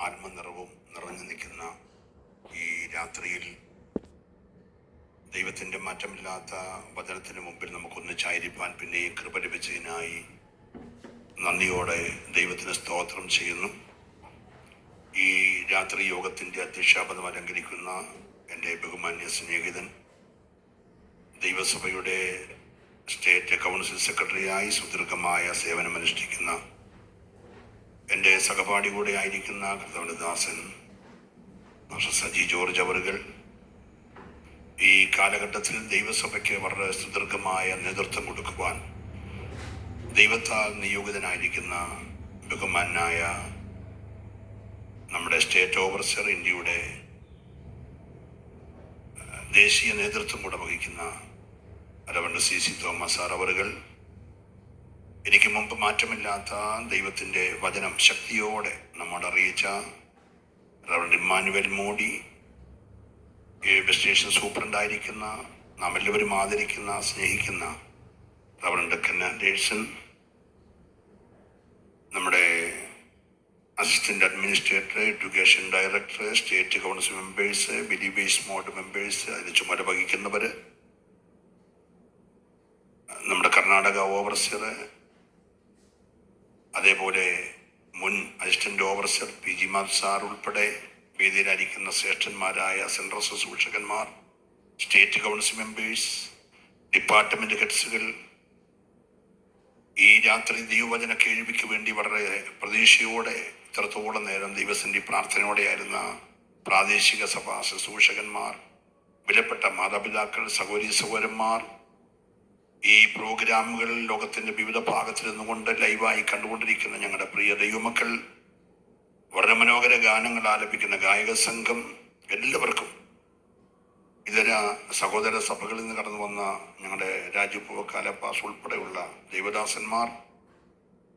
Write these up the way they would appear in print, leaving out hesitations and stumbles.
ആത്മനിറവും നിറഞ്ഞു നിൽക്കുന്ന ഈ രാത്രിയിൽ ദൈവത്തിൻ്റെ മാറ്റമില്ലാത്ത വചനത്തിന് മുമ്പിൽ നമുക്കൊന്നിച്ചായിരിക്കാൻ പിന്നെയും കൃപ ലഭിച്ചതിനായി നന്ദിയോടെ ദൈവത്തിന് സ്തോത്രം ചെയ്യുന്നു. ഈ രാത്രി യോഗത്തിൻ്റെ അധ്യക്ഷാപദം അലങ്കരിക്കുന്ന എൻ്റെ ബഹുമാന്യ സ്നേഹിതൻ, ദൈവസഭയുടെ സ്റ്റേറ്റ് കൗൺസിൽ സെക്രട്ടറിയായി സുദീർഘമായ സേവനമനുഷ്ഠിക്കുന്ന എൻ്റെ സഹപാഠി കൂടെ ആയിരിക്കുന്ന കർത്താവിൻ്റെ ദാസൻ സജി ജോർജ് അവറുകൾ, ഈ കാലഘട്ടത്തിൽ ദൈവസഭയ്ക്ക് വളരെ സുദീർഘമായ നേതൃത്വം കൊടുക്കുവാൻ ദൈവത്താൽ നിയോഗിതനായിരിക്കുന്ന ബഹുമാനായ നമ്മുടെ സ്റ്റേറ്റ് ഓവർസിയർ, ഇന്ത്യയുടെ ദേശീയ നേതൃത്വം കൂടെ വഹിക്കുന്ന റവറൻഡ് CC തോമസ് സാർ അവറുകൾ, എനിക്ക് മുമ്പ് മാറ്റമില്ലാത്ത ദൈവത്തിൻ്റെ വചനം ശക്തിയോടെ നമ്മോട് അറിയിച്ച റവറൻഡ് ഇമ്മാനുവൽ മോഡി, സ്റ്റേഷൻ സൂപ്രണ്ടായിരിക്കുന്ന നാം എല്ലാവരും ആദരിക്കുന്ന സ്നേഹിക്കുന്ന റവറൻഡ് കെന്നാൻഡേഴ്സൺ, നമ്മുടെ assistant administrator, education director, state council members, believers mode members, അതിന് ചുമതല വഹിക്കുന്നവർ, നമ്മുടെ കർണാടക ഓവർസിയർ, അതേപോലെ മുൻ അസിസ്റ്റന്റ് ഓവർസിയർ PG മാർ സാർ ഉൾപ്പെടെ വേദിയിലായിരിക്കുന്ന ശ്രേഷ്ഠന്മാരായ സെൻട്രൽ ശുശ്രൂഷകന്മാർ, സ്റ്റേറ്റ് കൗൺസിൽ മെമ്പേഴ്സ്, ഡിപ്പാർട്ട്മെന്റ് ഹെഡ്സുകൾ, ഈ രാത്രി ദൈവവചന കേൾവിക്ക് വേണ്ടി വളരെ പ്രതീക്ഷയോടെ ഇത്രത്തോളം നേരം ദൈവസന്നിധി പ്രാർത്ഥനയോടെയായിരുന്ന പ്രാദേശിക സഭാ ശുശ്രൂഷകന്മാർ, വിലപ്പെട്ട മാതാപിതാക്കൾ, സഹോദരീ സഹോദരന്മാർ, ഈ പ്രോഗ്രാമുകൾ ലോകത്തിന്റെ വിവിധ ഭാഗത്തിൽ നിന്നുകൊണ്ട് ലൈവായി കണ്ടുകൊണ്ടിരിക്കുന്ന ഞങ്ങളുടെ പ്രിയ ദൈവമക്കൾ, വളരെ മനോഹര ഗാനങ്ങൾ ആലപിക്കുന്ന ഗായക സംഘം, എല്ലാവർക്കും ഇതര സഹോദര സഭകളിൽ നിന്ന് കടന്നു വന്ന ഞങ്ങളുടെ രാജുപ്പൂവക്കാലപ്പാസ് ഉൾപ്പെടെയുള്ള ദൈവദാസന്മാർ,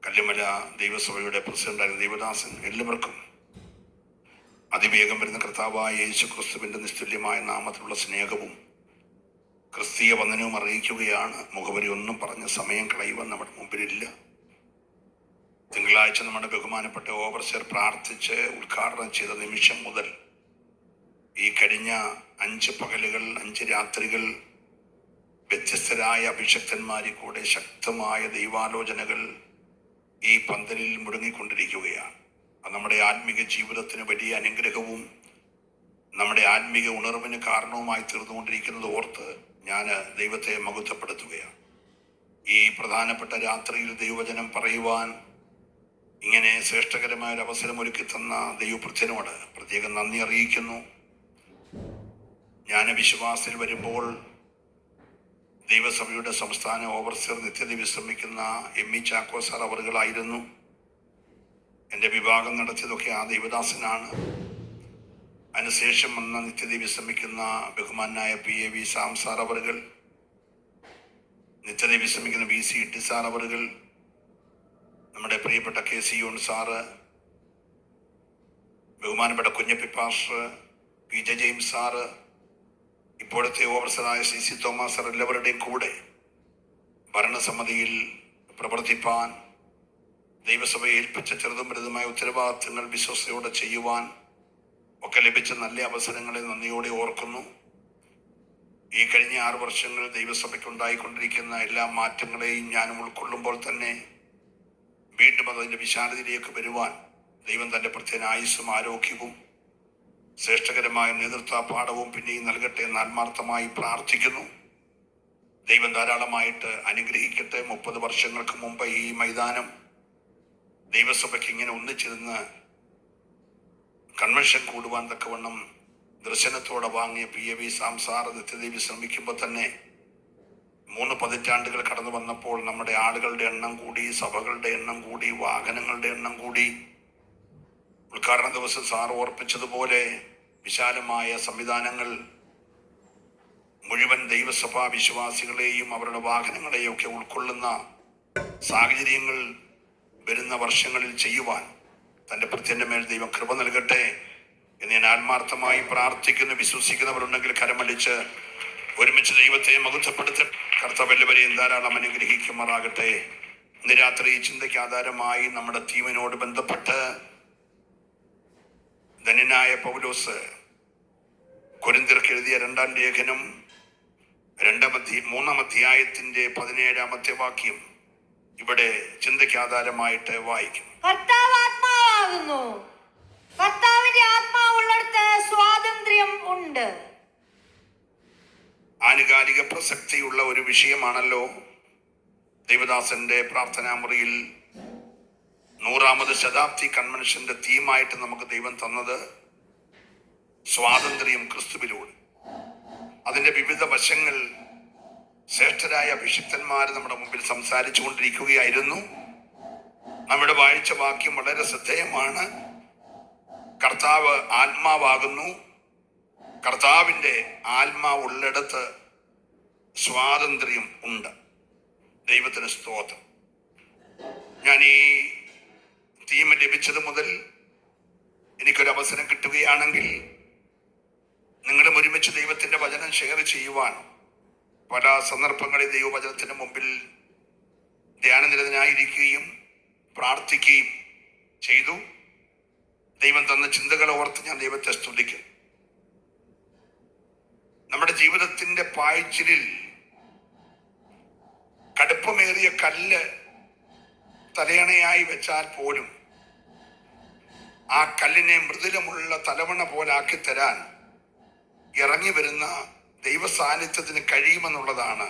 കല്ലുമല ദൈവസഭയുടെ പ്രസിഡന്റായിരുന്ന ദൈവദാസൻ, എല്ലാവർക്കും അതിവേഗം വരുന്ന കർത്താവായ യേശു ക്രിസ്തുവിന്റെ നിസ്തുല്യമായ നാമത്തിലുള്ള സ്നേഹവും ക്രിസ്തീയ വന്ദനവും അറിയിക്കുകയാണ്. മുഖവരി ഒന്നും പറഞ്ഞ സമയം കളയുവാൻ നമ്മുടെ മുമ്പിലില്ല. തിങ്കളാഴ്ച നമ്മുടെ ബഹുമാനപ്പെട്ട ഓവർസിയർ പ്രാർത്ഥിച്ച് ഉദ്ഘാടനം ചെയ്ത നിമിഷം മുതൽ ഈ കഴിഞ്ഞ 5 പകലുകൾ 5 രാത്രികൾ വ്യത്യസ്തരായ അഭിഷക്തന്മാരിൽ കൂടെ ശക്തമായ ദൈവാലോചനകൾ ഈ പന്തലിൽ മുടങ്ങിക്കൊണ്ടിരിക്കുകയാണ്. അത് നമ്മുടെ ആത്മീക ജീവിതത്തിന് വലിയ അനുഗ്രഹവും നമ്മുടെ ആത്മീക ഉണർവിന് കാരണവുമായി തീർന്നുകൊണ്ടിരിക്കുന്നത് ഓർത്ത് ഞാൻ ദൈവത്തെ മഹത്വപ്പെടുത്തുകയാണ്. ഈ പ്രധാനപ്പെട്ട രാത്രിയിൽ ദൈവവചനം പറയുവാൻ ഇങ്ങനെ ശ്രേഷ്ഠകരമായ ഒരു അവസരം ഒരുക്കി തന്ന ദൈവഭൃത്യനോട് പ്രത്യേകം നന്ദി അറിയിക്കുന്നു. ഞാൻ വിശ്വാസത്തിൽ വരുമ്പോൾ ദൈവസഭയുടെ സംസ്ഥാന ഓവർസിയർ നിത്യത വിശ്രമിക്കുന്ന ME ചാക്കോ സാർ അവറുകളായിരുന്നു. എൻ്റെ വിഭാഗം നടത്തിയതൊക്കെ ആ ദൈവദാസനാണ്. അതിനുശേഷം വന്ന നിത്യത വിശ്രമിക്കുന്ന ബഹുമാനായ PAV സാം സാർ അവറുകൾ, നിത്യത വിശ്രമിക്കുന്ന VC ഇട്ടി സാർ അവറുകൾ, നമ്മുടെ പ്രിയപ്പെട്ട KC യോൺ സാറ്, ബഹുമാനപ്പെട്ട Kunjappi pastor, PJ James sir, ഇപ്പോഴത്തെ ഓവർസറായ CC തോമസ് സാർ, എല്ലാവരുടെയും കൂടെ ഭരണസമിതിയിൽ പ്രവർത്തിപ്പാൻ ദൈവസഭയെ ഏൽപ്പിച്ച ചെറുതും വലുതുമായ ഉത്തരവാദിത്തങ്ങൾ വിശ്വസ്തയോടെ ചെയ്യുവാൻ ഒക്കെ ലഭിച്ച നല്ല അവസരങ്ങളെ നന്ദിയോടെ ഓർക്കുന്നു. ഈ കഴിഞ്ഞ 6 വർഷങ്ങൾ ദൈവസഭയ്ക്ക് ഉണ്ടായിക്കൊണ്ടിരിക്കുന്ന എല്ലാ മാറ്റങ്ങളെയും ഞാനും ഉൾക്കൊള്ളുമ്പോൾ തന്നെ വീണ്ടും അതിൻ്റെ വിശാലതയിലേക്ക് വരുവാൻ ദൈവം തൻ്റെ പ്രത്യേക ആയുസ്സും ആരോഗ്യവും ശ്രേഷ്ഠകരമായ നേതൃത്വ പാഠവും പിന്നെയും നൽകട്ടെ എന്ന് ആത്മാർത്ഥമായി പ്രാർത്ഥിക്കുന്നു. ദൈവം ധാരാളമായിട്ട് അനുഗ്രഹിക്കട്ടെ. 30 വർഷങ്ങൾക്ക് മുമ്പ് ഈ മൈതാനം ദൈവസഭയ്ക്ക് ഇങ്ങനെ ഒന്നിച്ചിരുന്ന് കൺവെൻഷൻ കൂടുവാൻ തക്കവണ്ണം ദർശനത്തോടെ വാങ്ങിയ PAV സാം സാർ നിത്യത വിശ്രമിക്കുമ്പോൾ തന്നെ 3 പതിറ്റാണ്ടുകൾ കടന്നു വന്നപ്പോൾ നമ്മുടെ ആളുകളുടെ എണ്ണം കൂടി, സഭകളുടെ എണ്ണം കൂടി, വാഹനങ്ങളുടെ എണ്ണം കൂടി. ഉദ്ഘാടന ദിവസം സാർ ഓർപ്പിച്ചതുപോലെ വിശാലമായ സംവിധാനങ്ങൾ മുഴുവൻ ദൈവസഭാ വിശ്വാസികളെയും അവരുടെ വാഹനങ്ങളെയും ഒക്കെ ഉൾക്കൊള്ളുന്ന സാഹചര്യങ്ങൾ വരുന്ന വർഷങ്ങളിൽ ചെയ്യുവാൻ തൻ്റെ ഭൃത്യൻ്റെ മേൽ ദൈവം കൃപ നൽകട്ടെ എന്ന് ഞാൻ ആത്മാർത്ഥമായി പ്രാർത്ഥിക്കുന്നു. വിശ്വസിക്കുന്നവരുണ്ടെങ്കിൽ കരമടിച്ച് ഒരുമിച്ച് ദൈവത്തെ മഹത്വപ്പെടുത്ത കർത്താവ് എല്ലാവരെയും ധാരാളം അനുഗ്രഹിക്കുമാറാകട്ടെ. ഇന്ന് രാത്രി ചിന്തയ്ക്ക് ആധാരമായി നമ്മുടെ തീമിനോട് ബന്ധപ്പെട്ട് ധന്യനായ പൗലോസ് കൊരിന്ത്യർക്ക് എഴുതിയ 2-ാം ലേഖനം 3-ാം അധ്യായത്തിന്റെ 17-ാമത്തെ വാക്യം ഇവിടെ ചിന്തയ്ക്ക് ആധാരമായിട്ട് വായിക്കും. കർത്താവ് ആത്മാവാകുന്നു, കർത്താവിന്റെ ആത്മാവുള്ളിടത്ത് സ്വാതന്ത്ര്യം ഉണ്ട്. ആനുകാലിക പ്രസക്തിയുള്ള ഒരു വിഷയമാണല്ലോ ദേവദാസന്റെ പ്രാർത്ഥനാ മുറിയിൽ 100ാമത് ശതാബ്ദി കൺവെൻഷന്റെ തീമായിട്ട് നമുക്ക് ദൈവം തന്നത് സ്വാതന്ത്ര്യം ക്രിസ്തുവിലൂടെ. അതിന്റെ വിവിധ വശങ്ങൾ ശ്രേഷ്ഠരായ അഭിഷിക്തന്മാർ നമ്മുടെ മുമ്പിൽ സംസാരിച്ചു കൊണ്ടിരിക്കുകയായിരുന്നു. നമ്മുടെ വായിച്ച വാക്യം വളരെ ശ്രദ്ധേയമാണ്. കർത്താവ് ആത്മാവാകുന്നു, കർത്താവിൻ്റെ ആത്മാവുള്ളിടത്ത് സ്വാതന്ത്ര്യം ഉണ്ട്. ദൈവത്തിന് സ്തോത്രം. ഞാൻ ഈ തീം ലഭിച്ചത് മുതൽ എനിക്കൊരവസരം കിട്ടുകയാണെങ്കിൽ നിങ്ങളും ഒരുമിച്ച് ദൈവത്തിൻ്റെ വചനം ഷെയർ ചെയ്യുവാൻ പല സന്ദർഭങ്ങളിൽ ദൈവവചനത്തിന് മുമ്പിൽ ധ്യാനനിരതനായിരിക്കുകയും പ്രാർത്ഥിക്കുകയും ചെയ്തു. ദൈവം തന്ന ചിന്തകളെ ഓർത്ത് ഞാൻ ദൈവത്തെ സ്തുതിക്കും. നമ്മുടെ ജീവിതത്തിൻ്റെ പായ്ച്ചിലിൽ കടുപ്പമേറിയ കല്ല് തലയണയായി വെച്ചാൽ പോലും ആ കല്ലിനെ മൃദുലമുള്ള തലവണ പോലാക്കി തരാൻ ഇറങ്ങി വരുന്ന ദൈവ സാന്നിധ്യത്തിന് കഴിയുമെന്നുള്ളതാണ്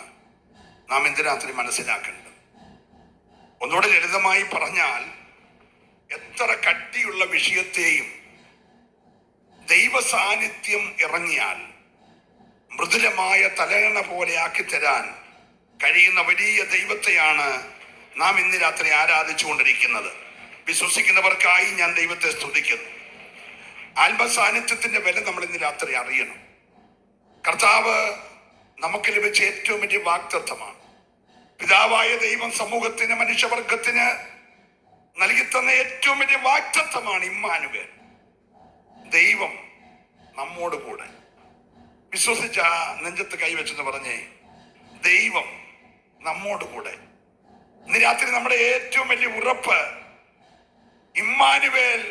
നാം ഇന്ന് രാത്രി മനസ്സിലാക്കേണ്ടത്. ഒന്നുകൂടെ ലളിതമായി പറഞ്ഞാൽ, എത്ര കട്ടിയുള്ള വിഷയത്തെയും ദൈവ സാന്നിധ്യം ഇറങ്ങിയാൽ മൃദുലമായ തലയണ പോലെ ആക്കി തരാൻ കഴിയുന്ന വലിയ ദൈവത്തെയാണ് നാം ഇന്ന് രാത്രി ആരാധിച്ചു കൊണ്ടിരിക്കുന്നത്. വിശ്വസിക്കുന്നവർക്കായി ഞാൻ ദൈവത്തെ സ്തുതിക്കുന്നു. ആത്മസാന്നിധ്യത്തിന്റെ വില നമ്മൾ ഇന്ന് രാത്രി അറിയണം. കർത്താവ് നമുക്ക് ലഭിച്ച ഏറ്റവും വലിയ വാഗ്ദത്തമാണ്. പിതാവായ ദൈവം സമൂഹത്തിന്, മനുഷ്യവർഗത്തിന് നൽകിത്തന്ന ഏറ്റവും വലിയ വാഗ്ദത്തമാണ് ഇമ്മാനുവേൽ. ദൈവം നമ്മോട് കൂടെ. വിശ്വസിച്ച നെഞ്ചത്ത് കൈവച്ചെന്ന് പറഞ്ഞേ, ദൈവം നമ്മോട് കൂടെ. ഇന്ന് രാത്രി നമ്മുടെ ഏറ്റവും വലിയ ഉറപ്പ് ഇമ്മാനുവേൽ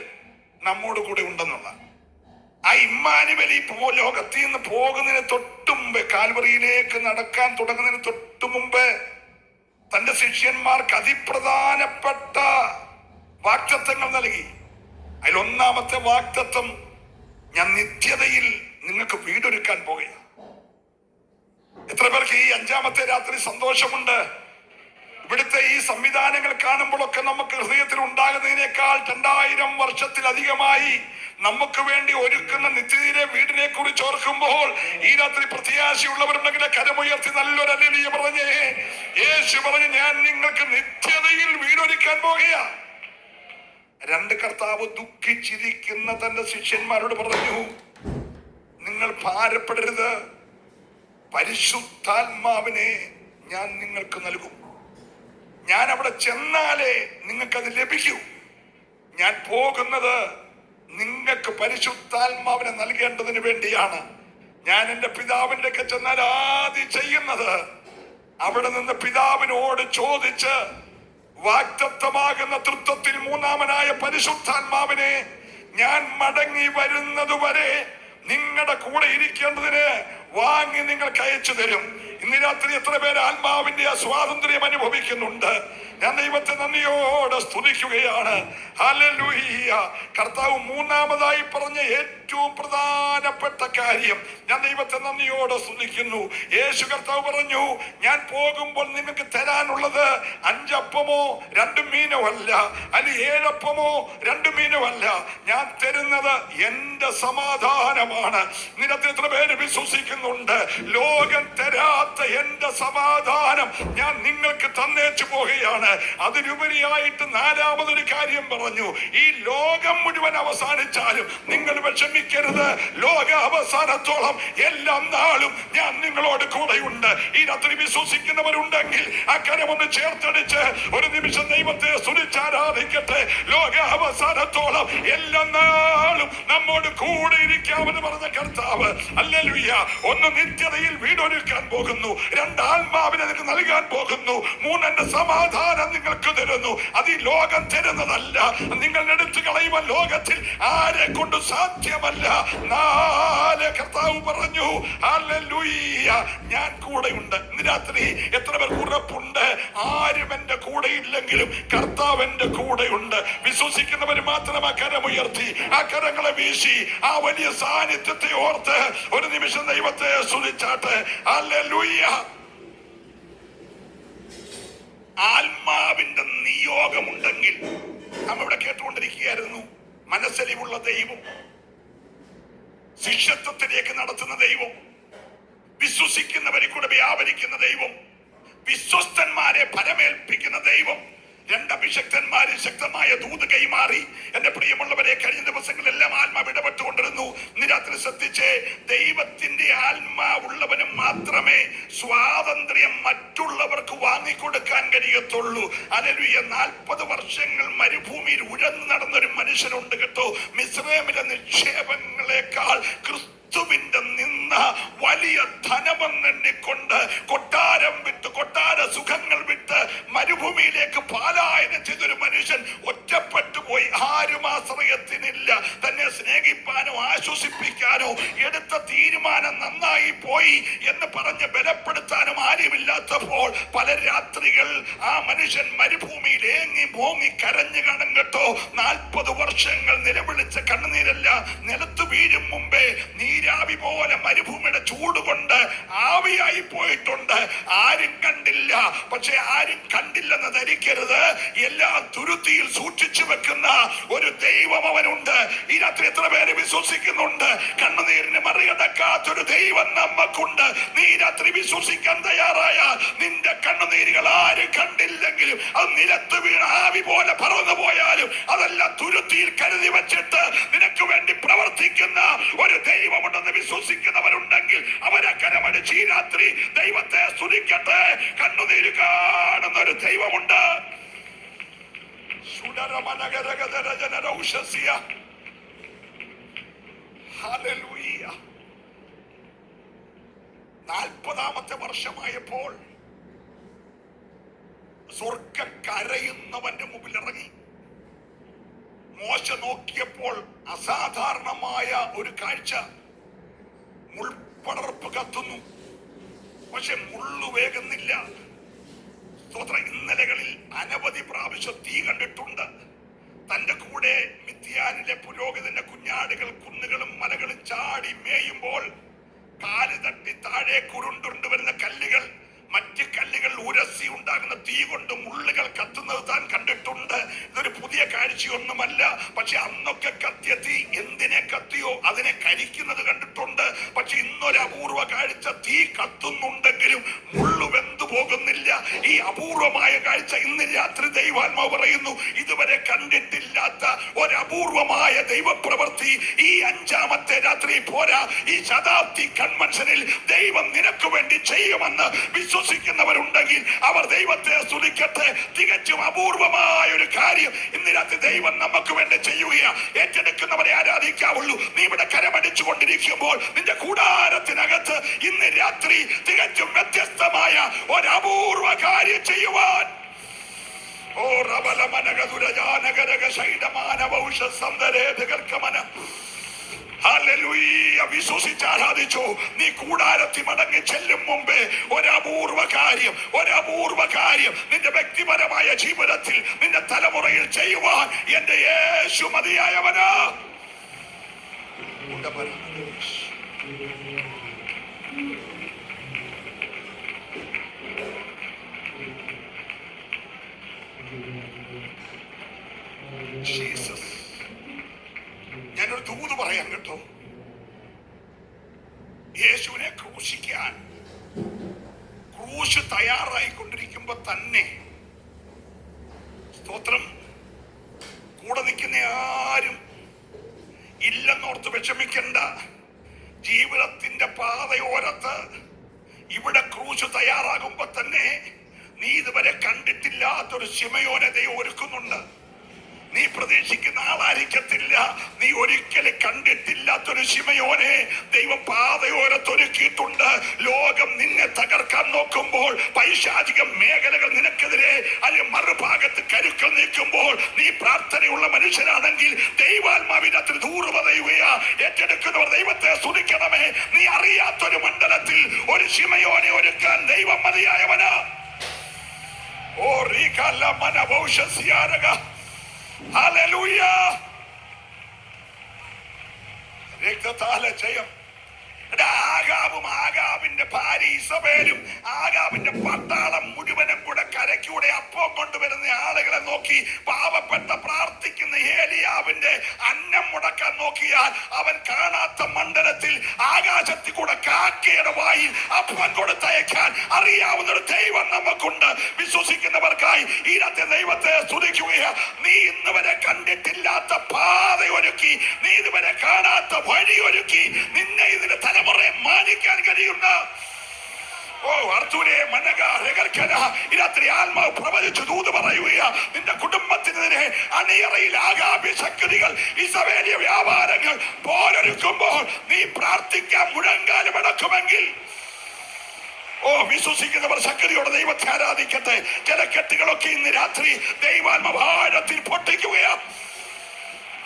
നമ്മോട് കൂടെ ഉണ്ടെന്നുള്ള. ആ ഇമ്മാനുവേൽ ഈ ലോകത്തിൽ നിന്ന് പോകുന്നതിന് തൊട്ടു മുമ്പ്, കാൽവറിയിലേക്ക് നടക്കാൻ തുടങ്ങുന്നതിന് തൊട്ടു മുമ്പ് തന്റെ ശിഷ്യന്മാർക്ക് അതിപ്രധാനപ്പെട്ട വാഗ്ദത്തങ്ങൾ നൽകി. അതിൽ ഒന്നാമത്തെ വാഗ്ദത്തം, ഞാൻ നിത്യതയിൽ നിങ്ങൾക്ക് വീടൊരുക്കാൻ പോകുകയാണ്. എത്ര പേർക്ക് ഈ 5ാമത്തെ രാത്രി സന്തോഷമുണ്ട്? ഇവിടുത്തെ ഈ സംവിധാനങ്ങൾ കാണുമ്പോഴൊക്കെ നമുക്ക് ഹൃദയത്തിൽ ഉണ്ടാകുന്നതിനേക്കാൾ 2000 വർഷത്തിലധികമായി നമുക്ക് വേണ്ടി ഒരുക്കുന്ന നിത്യതയിലെ വീടിനെ കുറിച്ച് ഓർക്കുമ്പോൾ ഈ രാത്രി പ്രത്യാശയുള്ളവരുണ്ടെങ്കിൽ കരമുയർത്തി നല്ലൊരു ഹല്ലേലൂയ പറഞ്ഞേ. യേശു പറഞ്ഞു, ഞാൻ നിങ്ങൾക്ക് നിത്യതയിൽ വീടൊരുക്കാൻ പോകുകയാ. 2 കർത്താവ് ദുഃഖിച്ചിരിക്കുന്ന തന്റെ ശിഷ്യന്മാരോട് പറഞ്ഞു, നിങ്ങൾ ഭാരപ്പെടരുത്, പരിശുദ്ധാത്മാവിനെ ഞാൻ നിങ്ങൾക്ക് നൽകും. ഞാൻ അവിടെ ചെന്നാലേ നിങ്ങൾക്കത് ലഭിക്കൂ. ഞാൻ പോകുന്നത് നിങ്ങൾക്ക് പരിശുദ്ധാത്മാവിനെ നൽകേണ്ടതിന് വേണ്ടിയാണ്. ഞാൻ എൻ്റെ പിതാവിൻ്റെ ഒക്കെ ചെന്നാൽ ആദ്യം ചെയ്യുന്നത് അവിടെ നിന്ന് പിതാവിനോട് ചോദിച്ച് വാഗ്ദത്തമാകുന്ന തൃത്വത്തിൽ 3ാമനായ പരിശുദ്ധാത്മാവിനെ ഞാൻ മടങ്ങി വരുന്നതുവരെ നിങ്ങളുടെ കൂടെ ഇരിക്കേണ്ടതിന് വാങ്ങി നിങ്ങൾക്ക് അയച്ചു തരും. ഇന്ന് രാത്രി എത്ര പേര് ആത്മാവിന്റെ ആ സ്വാതന്ത്ര്യം അനുഭവിക്കുന്നുണ്ട്? ഞാൻ ദൈവത്തെ നന്ദിയോടെ സ്തുതിക്കുകയാണ്. ഹല്ലേലൂയ. കർത്താവ് 3ാമതായി പറഞ്ഞ ഏറ്റവും പ്രധാനപ്പെട്ട കാര്യം, ഞാൻ ദൈവത്തെ നന്ദിയോടെ സ്തുതിക്കുന്നു. യേശു കർത്താവ് പറഞ്ഞു, ഞാൻ പോകുമ്പോൾ നിങ്ങൾക്ക് തരാനുള്ളത് 5 അപ്പമോ 2 മീനോ അല്ല, അല്ലെ 7 അപ്പമോ 2 മീനോ അല്ല. ഞാൻ തരുന്നത് എന്റെ സമാധാനമാണ്. നിരത്തിൽ എത്ര പേര് വിശ്വസിക്കുന്നുണ്ട്? ലോകം തരാത്ത എന്റെ സമാധാനം ഞാൻ നിങ്ങൾക്ക് തന്നേച്ചു പോകുകയാണ്. അതിനുപരിയായിട്ട് 4ാമതൊരു കാര്യം പറഞ്ഞു, ഈ ലോകം മുഴുവൻ അവസാനിച്ചാലും നിങ്ങൾ വിഷമിക്കരുത്. ലോക അവസാനത്തോളം എല്ലാ നാളും ഞാൻ നിങ്ങളോട് കൂടെയുണ്ട്. ഈ രാത്രി വിശ്വസിക്കുന്നവരുണ്ടെങ്കിൽ ആ കരമൊന്ന് ചേർത്തടിച്ച് ഒരു നിമിഷം ദൈവത്തെ സ്തുതിച്ചാരാധിക്കട്ടെ. ലോക അവസാനത്തോളം എല്ലാ നാളും നമ്മോട് കൂടെ ഇരിക്കാമെന്ന് പറഞ്ഞ കർത്താവ്, ഹല്ലേലൂയ. 1 നിത്യതയിൽ വീടൊരുക്കാൻ പോകുന്നു, 2 ആത്മാവിനെ നിനക്ക് നൽകാൻ പോകുന്നു, 3 എന്റെ സമാധാനം സമാധാനം നിങ്ങൾക്ക് തരുന്നു. അത് ഈ ലോകം തരുന്നതല്ല. നിങ്ങൾ എടുത്തു കളയുവാൻ ലോകത്തിൽ ആരെ കൊണ്ട് സാധ്യമല്ല. നാല് കർത്താവ് പറഞ്ഞു, ഹല്ലേലൂയ, ഞാൻ കൂടെയുണ്ട്. ഇന്ന് രാത്രി എത്ര പേർക്ക് ഉറപ്പുണ്ട്? ആരും എന്റെ കൂടെ ഇല്ലെങ്കിലും കർത്താവ് എന്റെ കൂടെയുണ്ട്. വിശ്വസിക്കുന്നവർ മാത്രം ആ കരമുയർത്തി, ആ കരങ്ങളെ വീശി, ആ വലിയ സാന്നിധ്യത്തെ ഓർത്ത് ഒരു നിമിഷം ദൈവത്തെ സ്തുതിച്ചാട്ടെ. ഹല്ലേലൂയ. ആത്മാവിന്റെ നിയോഗമുണ്ടെങ്കിൽ നാം ഇവിടെ കേട്ടുകൊണ്ടിരിക്കുകയായിരുന്നു. മനസ്സലിവുള്ള ദൈവം, ശിഷ്യത്വത്തിലേക്ക് നടത്തുന്ന ദൈവം, വിശ്വസിക്കുന്നവരെ കൂടെ വ്യാപരിക്കുന്ന ദൈവം, വിശ്വസ്തന്മാരെ ഫലമേൽപ്പിക്കുന്ന ദൈവം, രണ്ട് അഭിഷക്തന്മാരിൽ ശക്തമായ ദൂത് കൈമാറി. എന്റെ പ്രിയമുള്ളവരെ, കഴിഞ്ഞ ദിവസങ്ങളെല്ലാം ആത്മാവ് ഇടപെട്ടുകൊണ്ടിരുന്നു. ഇന്ന് രാത്രി ശ്രദ്ധിച്ച്, ദൈവത്തിന്റെ ആത്മാവുള്ളവന് മാത്രമേ സ്വാതന്ത്ര്യം മറ്റുള്ളവർക്ക് വാങ്ങിക്കൊടുക്കാൻ കഴിയത്തുള്ളൂ. ഹല്ലേലൂയ. 40 വർഷങ്ങൾ മരുഭൂമിയിൽ ഉഴന്നു നടന്നൊരു മനുഷ്യനുണ്ട് കേട്ടോ. മിസ്രൈമിലെ നിക്ഷേപങ്ങളെക്കാൾ ക്രിസ്തുവിന്റെ നിന്ന വലിയ ധനമെന്നെണ്ണിക്കൊണ്ട് കൊട്ടാരം വിട്ട്, കൊട്ടാര സുഖങ്ങൾ വിട്ട് മരുഭൂമിയിലേക്ക് പാലായനം ചെയ്തൊരു മനുഷ്യൻ ഒറ്റപ്പെട്ടു പോയി. ആരും ആശ്രയത്തിനില്ല. തന്നെ സ്നേഹിപ്പാനോ ആശ്വസിപ്പിക്കാനോ എടുത്ത തീരുമാനം നന്നായി പോയി എന്ന് പറഞ്ഞ് ബലപ്പെടുത്താനും ആരുമില്ലാത്തപ്പോൾ പല രാത്രികൾ ആ മനുഷ്യൻ മരുഭൂമിയിൽ ഏങ്ങി മോങ്ങി കരഞ്ഞു കാണും കേട്ടോ. 40 വർഷങ്ങൾ നിലവിളിച്ച കണ്ണുനീരല്ല നിലത്ത് വീഴും മുമ്പേ നീരാവി പോലെ മരുഭൂമിയുടെ ചൂട് കൊണ്ട് ആവിയായി പോയിട്ടുണ്ട്. ആരും കണ്ടില്ല. പക്ഷെ ആരും കണ്ടില്ലെന്ന് ധരിക്കരുത്. എല്ലാ തുരുത്തിയിൽ സൂക്ഷിച്ചു വെക്കുന്ന ഒരു ദൈവം അവനുണ്ട്. ഈ രാത്രി എത്ര പേര് വിശ്വസിക്കുന്നുണ്ട്? കണ്ണുനീരിന് മറികടക്കാത്തൊരു ദൈവം നമുക്കുണ്ട്. നീ രാത്രി വിശ്വസിക്കാൻ തയ്യാറായാൽ നിന്റെ കണ്ണുനീരുകൾ ആരും കണ്ടില്ലെങ്കിലും അത് നിലത്ത് വീണ ആവി പോലെ പറന്നു പോയാലും അതെല്ലാം തുരുത്തിയിൽ കരുതി വെച്ചിട്ട് നിനക്ക് വേണ്ടി പ്രവർത്തിക്കുന്ന ഒരു ദൈവമുണ്ടെന്ന് വിശ്വസിക്കുന്നവരുണ്ടെങ്കിൽ അവരെ കരമടിച്ച് ഈ രാത്രി ദൈവത്തെ സ്തുതിക്കട്ടെ. കണ്ണുനീര് കാണുന്ന ഒരു ദൈവമുണ്ട്. 40ാമത്തെ വർഷമായപ്പോൾ സ്വർഗ്ഗം കരയുന്നവന്റെ മുമ്പിൽ ഇറങ്ങി. മോശ നോക്കിയപ്പോൾ അസാധാരണമായ ഒരു കാഴ്ച. മുൾപടർപ്പ് കത്തുന്നു, പക്ഷെ മുള്ളു വേകുന്നില്ല. ഇന്നലകളിൽ അനവധി പ്രാവശ്യം തീ കണ്ടിട്ടുണ്ട്. തന്റെ കൂടെ മിദ്യാനിലെ പുരോഹിതന്റെ കുഞ്ഞാടുകൾ കുന്നുകളും മലകളും ചാടി മേയുമ്പോൾ കാല് തട്ടി താഴെ കുരുണ്ടുണ്ട് വരുന്ന കല്ലുകൾ, മറ്റ് കല്ലുകൾ ഉരസി ഉണ്ടാകുന്ന തീ കൊണ്ട് മുള്ളുകൾ കത്തുന്നത് താൻ കണ്ടിട്ടുണ്ട്. ഇതൊരു പുതിയ കാഴ്ചയൊന്നുമല്ല. പക്ഷെ അന്നൊക്കെ കത്തിയ തീ എന്തിനെ കത്തിയോ അതിനെ കരിക്കുന്നത് കണ്ടിട്ടുണ്ട്. പക്ഷെ ഇന്നൊരു അപൂർവ കാഴ്ച, തീ കത്തുന്നുണ്ടെങ്കിലും മുള്ളു വെന്തു പോകുന്നില്ല. ഈ അപൂർവമായ കാഴ്ച ഇന്ന് രാത്രി ദൈവാത്മാവ് പറയുന്നു, ഇതുവരെ കണ്ടിട്ടില്ലാത്ത ഒരു അപൂർവമായ ദൈവപ്രവൃത്തി ഈ 5ാമത്തെ രാത്രി പോരാ, ഈ ശതാബ്ദി കൺവെൻഷനിൽ ദൈവം നിനക്ക് വേണ്ടി ചെയ്യുമെന്ന് വിശ്വസിക്കുന്നവരുണ്ടെങ്കിൽ അവർ ദൈവത്തെ സ്തുതിക്കട്ടെ. തികച്ചും അപൂർവമായ ഒരു കാര്യം ഇന്ന് രാത്രി ദൈവം നമുക്ക് വേണ്ടി ചെയ്യുകയാണ്. ഏറ്റെടുക്കുന്നവരെ ആരാധിക്കാവുള്ളൂ. നീ ഇവിടെ കരമടിച്ചു കൊണ്ടിരിക്കുമ്പോൾ നിന്റെ കൂടാരത്തിനകത്ത് ഇന്ന് രാത്രി തികച്ചും വ്യത്യസ്തമായ ഒരു അപൂർവ കാര്യം ചെയ്യുവാൻ ഓ റബലമനഗദുരജാനഗരഗ ശൈഡമാനവൗഷ സന്ദരേദകർക്കമന ഹല്ലേലൂയ. വിശ്വസിച്ച് ആരാധിച്ചോ. നീ കൂടാരത്തിൽ മടങ്ങി ചെല്ലും മുമ്പേ ഒരു അപൂർവ കാര്യം നിന്റെ വ്യക്തിപരമായ ജീവിതത്തിൽ നിന്റെ തലമുറയിൽ ചെയ്യുവാൻ എന്റെ യേശു മതിയായവനാ. ഞാനൊരു ദൂത് പറയാൻ കേട്ടോ. യേശുവിനെ ക്രൂശിക്കാൻ ക്രൂശ് തയ്യാറായിക്കൊണ്ടിരിക്കുമ്പോ തന്നെ സ്തോത്രം, കൂടെ നിൽക്കുന്ന ആരും ഇല്ലെന്നോർത്ത് വിഷമിക്കണ്ട. ജീവിതത്തിന്റെ പാതയോരത്ത് ഇവിടെ ക്രൂശ് തയ്യാറാകുമ്പോ തന്നെ നീ ഇതുവരെ കണ്ടിട്ടില്ലാത്തൊരു ശിമയോനെ ദൈവം ഒരുക്കുന്നുണ്ട്. നീ പ്രതീക്ഷിക്കുന്ന ആളായിരിക്കത്തില്ല. നീ ഒരിക്കലും കണ്ടിട്ടില്ലാത്തൊരു ശിമയോനെ ദൈവം പാതയോരത്തൊരുക്കിയിട്ടുണ്ട്. ലോകം നിന്നെ തകർക്കാൻ നോക്കുമ്പോൾ, പൈശാചിക മേഖലകൾ നിനക്കെതിരെ അല്ലെങ്കിൽ മറുഭാഗത്ത് കരുക്കൾ നീക്കുമ്പോൾ, നീ പ്രാർത്ഥനയുള്ള മനുഷ്യനാണെങ്കിൽ ദൈവാത്മാവിനത്തിൽ ദൂർവതയുകയാ. ഏറ്റെടുക്കുന്നവർ ദൈവത്തെ സ്തുതിക്കണമേ. നീ അറിയാത്തൊരു മണ്ഡലത്തിൽ ഒരു ശിമയോനെ ഒരുക്കാൻ ദൈവം മതിയായവനാ. ഓ റീകാല മനവൗഷസിയാരക. ഹല്ലേലൂയ. രക്തത്താലെ ജയം. ആഗാബും ആഗാബിന്റെ ഭാര്യ ഇസബേലും ആഗാബിന്റെ പട്ടാളം മുഴുവനും കൂടെ കരയ്ക്കൂടെ അപ്പം കൊണ്ടുവരുന്ന ആളുകളെ നോക്കി പാവപ്പെട്ട പ്രാർത്ഥിക്കുന്ന ഏലിയാവിന്റെ അന്നം മുടക്കാൻ നോക്കിയാൽ അവൻ കാണാത്ത മണ്ഡലത്തിൽ ആകാശത്തിൽ കൂടെ കാക്കയുടെ വായിൽ അപ്പം കൊടുത്തയക്കാൻ അറിയാവുന്ന ഒരു ദൈവം നമുക്കുണ്ട്. വിശ്വസിക്കുന്നവർക്കായി ഈ രാത്രി ദൈവത്തെ സ്തുതിക്കുകയാ. നീ ഇന്ന് വരെ കണ്ടിട്ടില്ലാത്ത പാത ഒരുക്കി, നീ ഇതുവരെ കാണാത്ത വഴി ഒരുക്കി, നിന്നെ ഇതിന്റെ തലമുറയെ മാനിക്കാൻ കഴിയുന്ന രാത്രി ആത്മാവ് പ്രവചിച്ചു ദൂത് പറയുക. നിന്റെ കുടുംബത്തിനെതിരെ അണിയറയിൽ ആഗാമ്യ ശക്തികൾ, ഇസവേലിയ വ്യാപാരങ്ങൾ പോരൊരുക്കുമ്പോൾ നീ പ്രാർത്ഥിക്കാൻ മുഴങ്കാലം അടക്കുമെങ്കിൽ, വിശ്വസിക്കുന്നവർ ശക്തിയോടെ ദൈവത്തെ ആരാധിക്കട്ടെ. ചില കെട്ടുകളൊക്കെ ഇന്ന് രാത്രി ദൈവാത്മാവാഴത്തിൽ പൊട്ടിക്കുകയാ.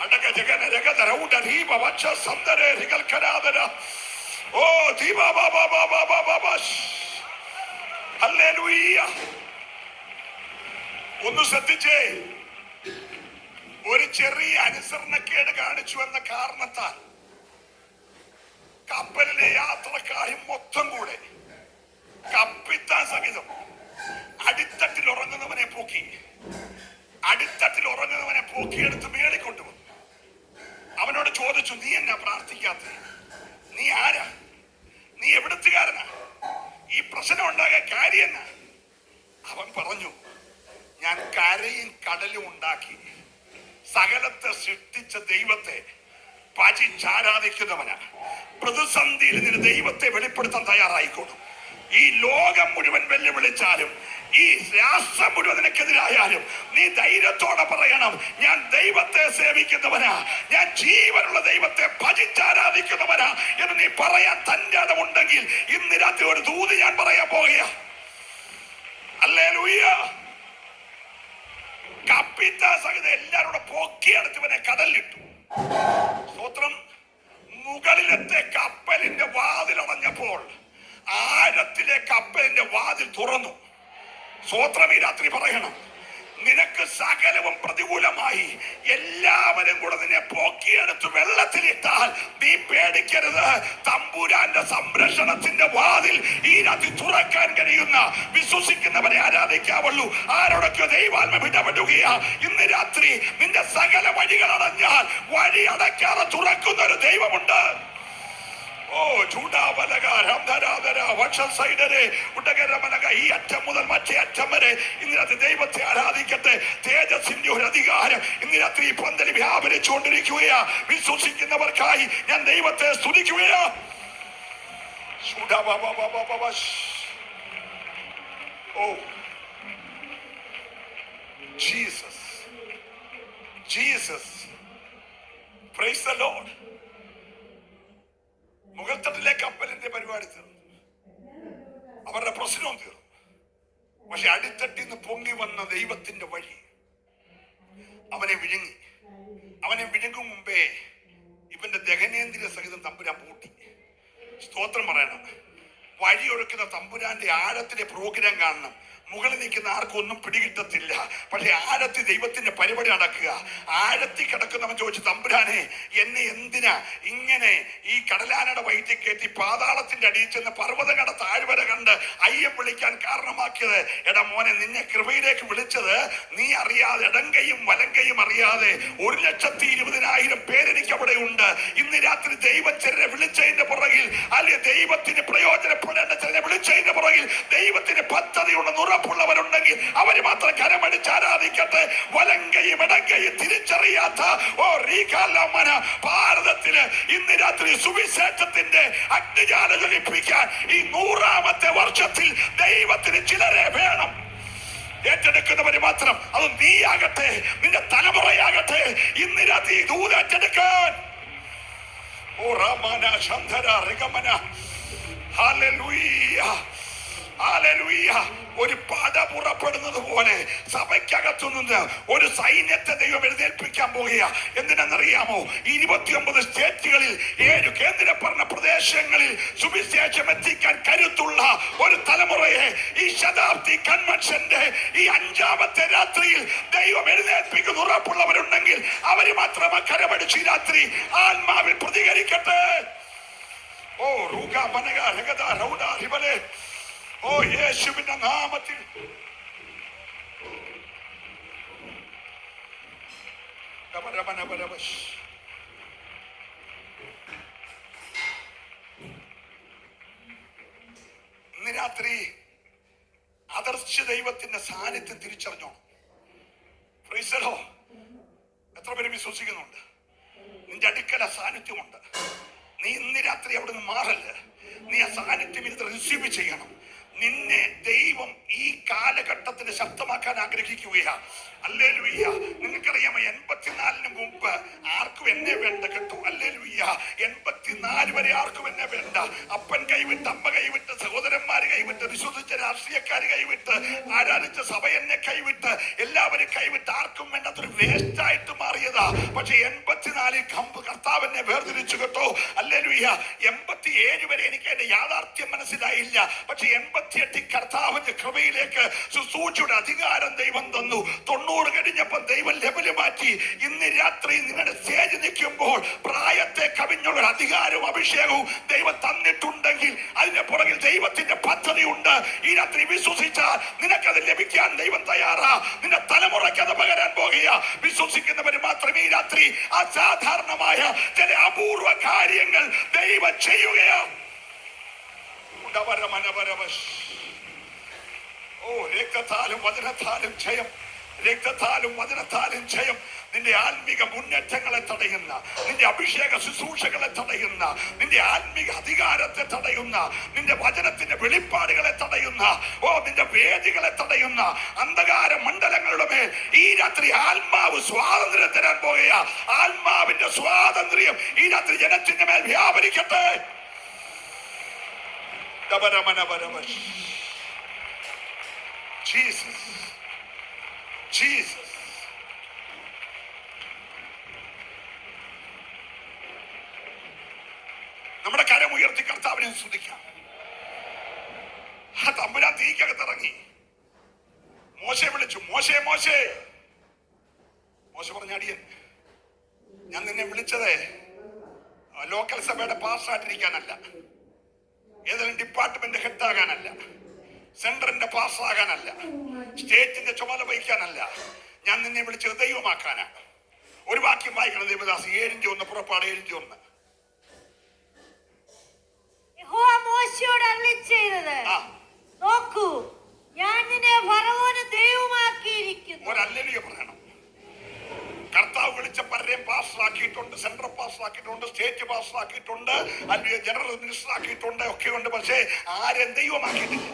അടക ജഗന രഗതര ഉടരീപ വച്ച സന്ദരേ രികൽക്കനാദര. ഹല്ലേലൂയ. ഒന്ന് ശ്രദ്ധിച്ചേ. ഒരു ചെറിയ അനുസരണക്കേട് കാണിച്ചു എന്ന കാരണത്താൽ കപ്പലിലെ യാത്രക്കാരും മൊത്തം കൂടെ കപ്പിത്താൻ സഹിതം അടിത്തട്ടിൽ ഉറങ്ങുന്നവനെ പോക്കിയെടുത്ത് മേളിക്കൊണ്ടുവന്നു. അവനോട് ചോദിച്ചു, നീ എന്നാ പ്രാർത്ഥിക്കാത്ത? നീ ആരാ? നീ എവിടത്തുകാരനാ? ഈ പ്രശ്നം ഉണ്ടാകാൻ കാര്യം എന്നാ? അവൻ പറഞ്ഞു, ഞാൻ കരയും കടലും ഉണ്ടാക്കി സകലത്തെ സൃഷ്ടിച്ച ദൈവത്തെ ഭജിച്ചാരാധിക്കുന്നവനാ. പ്രതിസന്ധിയിൽ നിന്ന് ദൈവത്തെ വെളിപ്പെടുത്താൻ തയ്യാറായിക്കോളും. ഈ ലോകം മുഴുവൻ വെല്ലുവിളിച്ചാലും, ഈ രാഷ്ട്രം മുഴുവനെതിരായാലും നീ ധൈര്യത്തോടെ പറയണം, ഞാൻ ദൈവത്തെ സേവിക്കുന്നവനാ, ഞാൻ ജീവനുള്ള ദൈവത്തെ ഭജിച്ചാരാധിക്കുന്നവനാ എന്ന് നീ പറയാൻ തന്റെ ഇടമുണ്ടെങ്കിൽ ഇന്ന് രാത്രി ഒരു ദൂത് ഞാൻ പറയാൻ പോകുകയാ. ഹല്ലേലൂയ. കപ്പിത്താൻ സഹിതം എല്ലാവരും പൊക്കിയെടുത്തവനെ കടലിലിട്ടു. സ്തോത്രം. മുകളിലത്തെ കപ്പലിന്റെ വാതിൽ അടഞ്ഞപ്പോൾ ആഴത്തിലെ കപ്പലിന്റെ വാതിൽ തുറന്നു. സ്തോത്രം. ഈ രാത്രി പറയണം, നിനക്ക് സകലവും പ്രതികൂലമായി എല്ലാവരും കൂടെ നിന്നെ പൊക്കിയെടുത്ത് വെള്ളത്തിലിട്ടാൽ നീ പേടിക്കരുത്. തമ്പുരാന്റെ സംരക്ഷണത്തിന്റെ വാതിൽ ഈ രാത്രി തുറക്കാൻ കഴിയുന്ന വിശ്വസിക്കുന്നവരെ ആരാധിക്കാവുള്ളൂ. ആരോടൊക്കെ ദൈവാത്മ ഇടപെടുകയാ. ഇന്ന് രാത്രി നിന്റെ സകല വഴികൾ അടഞ്ഞാൽ വഴി അടയ്ക്കാതെ തുറക്കുന്ന ഒരു ദൈവമുണ്ട്. ഈ അറ്റം മുതൽ മറ്റേ അറ്റം വരെ ഇന്ന് രാത്രി ദൈവത്തെ ആരാധിക്കട്ടെ. തേജസ്സിന്റെ ഒരു അധികാരം ഇന്ന് രാത്രി ഈ പന്തൽ വ്യാപരിച്ചുകൊണ്ടിരിക്കുകയാ. വിശ്വസിക്കുന്നവർക്കായി ഞാൻ ദൈവത്തെ സ്തുതിക്കുകയാ. ജീസസ്. Praise the Lord. മുകൾത്തട്ടിലെ കപ്പലിന്റെ പരിപാടി തീർന്നു, അവരുടെ പ്രശ്നവും തീർന്നു. പക്ഷെ അടിത്തട്ടിൽ നിന്ന് പൊങ്ങി വന്ന ദൈവത്തിന്റെ വഴി അവനെ വിഴുങ്ങും മുമ്പേ ഇവന്റെ ദഹനേന്ദ്രിയ സഹിതം തമ്പുരാൻ പൂട്ടി. സ്തോത്രം പറയണം. വഴിയൊഴുക്കുന്ന തമ്പുരാന്റെ ആഴത്തിലെ പ്രോഗ്രാം കാണണം. മുകളിൽ നിൽക്കുന്ന ആർക്കും ഒന്നും പിടികിട്ടത്തില്ല. പക്ഷെ ആഴത്തിൽ ദൈവത്തിന്റെ പരിപാടി നടക്കുക. ആഴത്തിൽ കിടക്കുന്നവൻ ചോദിച്ചു, തമ്പുരാനെ എന്നെ എന്തിനാ ഇങ്ങനെ ഈ കടലാനയുടെ വയറ്റിൽ കയറ്റി പാതാളത്തിന്റെ അടിയിൽ ചെന്ന് പർവ്വതങ്ങളുടെ താഴ്വര കണ്ട് അയ്യം വിളിക്കാൻ കാരണമാക്കിയത്? എടാ മോനെ, നിന്നെ കൃപയിലേക്ക് വിളിച്ചത് നീ അറിയാതെ, ഇടങ്കയും വലങ്കയും അറിയാതെ 1,20,000 പേരെനിക്ക് അവിടെ ഉണ്ട്. ഇന്ന് രാത്രി ദൈവം ചിലരെ വിളിച്ചതിന്റെ പുറകിൽ, അല്ലെങ്കിൽ ദൈവത്തിന് പ്രയോജനപ്പെടേണ്ട ചിലരെ വിളിച്ചതിന്റെ പുറകിൽ ദൈവത്തിന് പദ്ധതിയുണ്ടെന്ന് ഉറപ്പുള്ളവരുണ്ടെങ്കിൽ അവര് മാത്രം കരമടിച്ച് ആരാധിക്കട്ടെ. വലങ്കയും ഇടങ്കയും തിരിച്ചറിയാത്ത ഭാരതത്തില് ഇന്ന് രാത്രി സുവിശേഷത്തിന്റെ അഗ്നിജാല ജ്വലിപ്പിക്കാൻ ഈ 100ാമത്തെ വർഷത്തിൽ ദൈവത്തിന് ചിലരെ വേണം. ഏറ്റെടുക്കുന്നവര് മാത്രം, അത് നീയാകട്ടെ, നിന്റെ തലമുറയാകട്ടെ, ഇന്ന് രാത്രി ദൂത് ഏറ്റെടുക്കാൻ. ഓ റമന ശന്ധര റിഗമന. Hallelujah, hallelujah. ഒരു പട പുറപ്പെടുന്നത് പോലെ സഭയ്ക്കകത്തുനിന്ന് ഒരു സൈന്യത്തെ ദൈവം എഴുന്നേൽപ്പിക്കാൻ പോകുക. എന്തിനെന്നറിയാമോ? 29 സ്റ്റേറ്റുകളിൽ 7 കേന്ദ്രഭരണ പ്രദേശങ്ങളിൽ സുവിശേഷം എത്തിക്കാൻ കരുത്തുള്ള ഒരു തലമുറയെ ഈ ശതാബ്ദി കൺവെൻഷന്റെ ഈ 5ാമത്തെ രാത്രിയിൽ ദൈവം എഴുന്നേൽപ്പിക്കുന്ന ഉറപ്പുള്ളവരുണ്ടെങ്കിൽ അവര് മാത്രം കരമടിച്ച് ഈ രാത്രി ആത്മാവിൽ പ്രതികരിക്കട്ടെ. ഓ റൂഗ മനഗ രഗദ റൗഡ റിബലെ. ഓ യേശുവിന്റെ നാമത്തിൽ ഇന്ന് രാത്രി അദർശ ദൈവത്തിന്റെ സാന്നിധ്യം തിരിച്ചറിഞ്ഞോ? ഫ്രീസലോ എത്ര പേര് വിശ്വസിക്കുന്നുണ്ട്? നിന്റെ അടുക്കല സാന്നിധ്യമുണ്ട്. നീ ഇന്ന് രാത്രി അവിടെ നിന്ന് മാറല്ല. നീ ആ സാന്നിധ്യം ഇത് റിസീവ് ചെയ്യണം. നിന്നെ ദൈവം ഈ കാലഘട്ടത്തിന് ശക്തമാക്കാൻ ആഗ്രഹിക്കുകയാ. ഹല്ലേലൂയ. നിങ്ങൾക്കറിയാമോ 84 മുമ്പ് ആർക്കും എന്നെ വേണ്ട കേട്ടോ. ഹല്ലേലൂയ. 84 വരെ ആർക്കും എന്നെ വേണ്ട. അപ്പൻ കൈവിട്ട്, അമ്മ കൈവിട്ട്, സഹോദരന്മാര് കൈവിട്ട്, വിശ്വസിച്ച രാഷ്ട്രീയക്കാര് കൈവിട്ട്, ആരാധിച്ച സഭ എന്നെ കൈവിട്ട്, എല്ലാവരും കൈവിട്ട്, ആർക്കും വേണ്ടാത്തൊരു വേസ്റ്റ് ആയിട്ട് മാറിയതാ. പക്ഷെ 84 കർത്താവ് എന്നെ വേർതിരിച്ചു കേട്ടോ. ഹല്ലേലൂയ. 87 വരെ എനിക്ക് എന്റെ യാഥാർത്ഥ്യം മനസ്സിലായില്ല. പക്ഷെ 88 കർത്താവിന്റെ കൃപയിലേക്ക് ശുശ്രൂഷയുടെ അധികാരം ദൈവം തന്നു. 90 കഴിഞ്ഞപ്പോൾ ദൈവം ലെവല് മാറ്റി. ഇന്ന് രാത്രി നിങ്ങളുടെ സ്റ്റേജ് നിൽക്കുമ്പോൾ പ്രായത്തെ കവിഞ്ഞുള്ള അധികാരവും അഭിഷേകവും ദൈവം തന്നിട്ടുണ്ടെങ്കിൽ അതിന്റെ പുറകിൽ ദൈവത്തിന്റെ പദ്ധതി ഉണ്ട്. ഈ രാത്രി വിശ്വസിച്ചാൽ നിനക്കത് ലഭിക്കാൻ ദൈവം തയ്യാറാ. നിന്റെ തലമുറയ്ക്ക് അത് പകരാൻ പോകുക. വിശ്വസിക്കുന്നവർ മാത്രമേ ഈ രാത്രി അസാധാരണമായ ചില അപൂർവ കാര്യങ്ങൾ ദൈവം ചെയ്യുകയാണ്. ഓ രക്തത്താലും വചനത്താലും ജയം, രക്തത്താലും വചനത്താലും ജയം. നിന്റെ ആത്മീക മുന്നേറ്റങ്ങളെ തടയുന്ന, നിന്റെ അഭിഷേക ശുശ്രൂഷകളെ തടയുന്ന, നിന്റെ ആത്മീക അധികാരത്തെ തടയുന്ന, നിന്റെ വചനത്തിന്റെ വെളിപ്പാടുകളെ തടയുന്ന, ഓ നിന്റെ വേദികളെ തടയുന്ന അന്ധകാര മണ്ഡലങ്ങളുടെ മേൽ ഈ രാത്രി ആത്മാവ് സ്വാതന്ത്ര്യം തരാൻ പോകുക. ആത്മാവിന്റെ സ്വാതന്ത്ര്യം ഈ രാത്രി ജനത്തിന്റെ മേൽ വ്യാപരിക്കട്ടെ. Jesus, Jesus. നമ്മുടെ കരം ഉയർത്തി കർത്താവിനെ സ്തുതിക്കാം. ആ തമ്പുരാൻ തീക്കകത്തിറങ്ങി മോശെ വിളിച്ചു. മോശെ മോശെ മോശെ പറഞ്ഞ അടിയൻ, ഞാൻ നിന്നെ വിളിച്ചത് ലോക്കൽ സഭയുടെ പാസ്സായിട്ടിരിക്കാനല്ല, ഏതെങ്കിലും ഡിപ്പാർട്ട്മെന്റ് ഹെഡാകാനല്ല, സെന്ററിന്റെ പാസ്സാകാനല്ല, സ്റ്റേറ്റിന്റെ ചുമതല വഹിക്കാനല്ല. ഞാൻ നിന്നെ വിളിച്ചത് ദൈവമാക്കാനാണ്. ഒരു വാക്യം വായിക്കണം ദേവദാസ്. 7:1 പുറപ്പാട് 7:1. യഹോവ മോശെയോട് അരുളിച്ചെയ്തത്, നോക്കൂ, ഞാൻ നിന്നെ ഫറവോന് ദൈവമാക്കിയിരിക്കുന്നു. ഒരല്ലേലൂയ പറയണം. കർത്താവ് വിളിച്ച പലരെയും പാസ്സാക്കിയിട്ടുണ്ട്, സെൻട്രൽ പാസ്സാക്കിയിട്ടുണ്ട്, സ്റ്റേറ്റ് പാസ്സാക്കിയിട്ടുണ്ട്, അല്ലെങ്കിൽ ജനറൽ മിനിസ്റ്റർ ആക്കിയിട്ടുണ്ട്, ഒക്കെ ഉണ്ട്. പക്ഷേ ആരെയും ദൈവമാക്കിയിട്ടില്ല.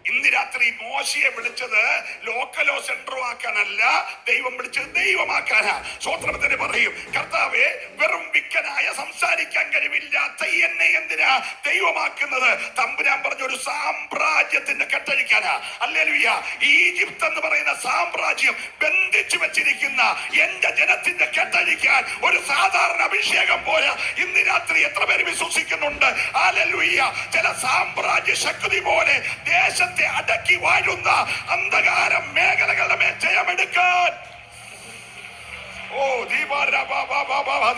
ഇന്ന് രാത്രി മോശയെ വിളിച്ചത് ലോക്കലോ സെൻട്രോ ആക്കാനല്ല, ദൈവം വിളിച്ചത് ദൈവമാക്കാനാ. സ്വോത്രത്തിന് പറയും, കർത്താവെ, വെറും വിക്കനായ സംസാരിക്കാൻ കഴിവില്ലാത്ത എന്നെ എന്തിനാ ദൈവമാക്കുന്നത്? തമ്പുരാൻ പറഞ്ഞ ഒരു സാമ്രാജ്യത്തിന്റെ കെട്ടഴിക്കാനാ. ഹല്ലേലൂയ. ഈജിപ്ത് എന്ന് പറയുന്ന സാമ്രാജ്യം ബന്ധിച്ചു വെച്ചിരിക്കുന്ന എന്റെ ജനത്തിന്റെ കെട്ടഴിക്കാൻ ഒരു സാധാരണ അഭിഷേകം പോലെ ഇന്ന് രാത്രി എത്ര പേര് വിശ്വസിക്കുന്നുണ്ട്? ഹല്ലേലൂയ. ചില സാമ്രാജ്യ ശക്തി പോലെ ദേശത്തെ അടക്കി വാഴുന്ന അന്ധകാര മേഖലകളുടെ മേൽ ജയമെടുക്കാൻ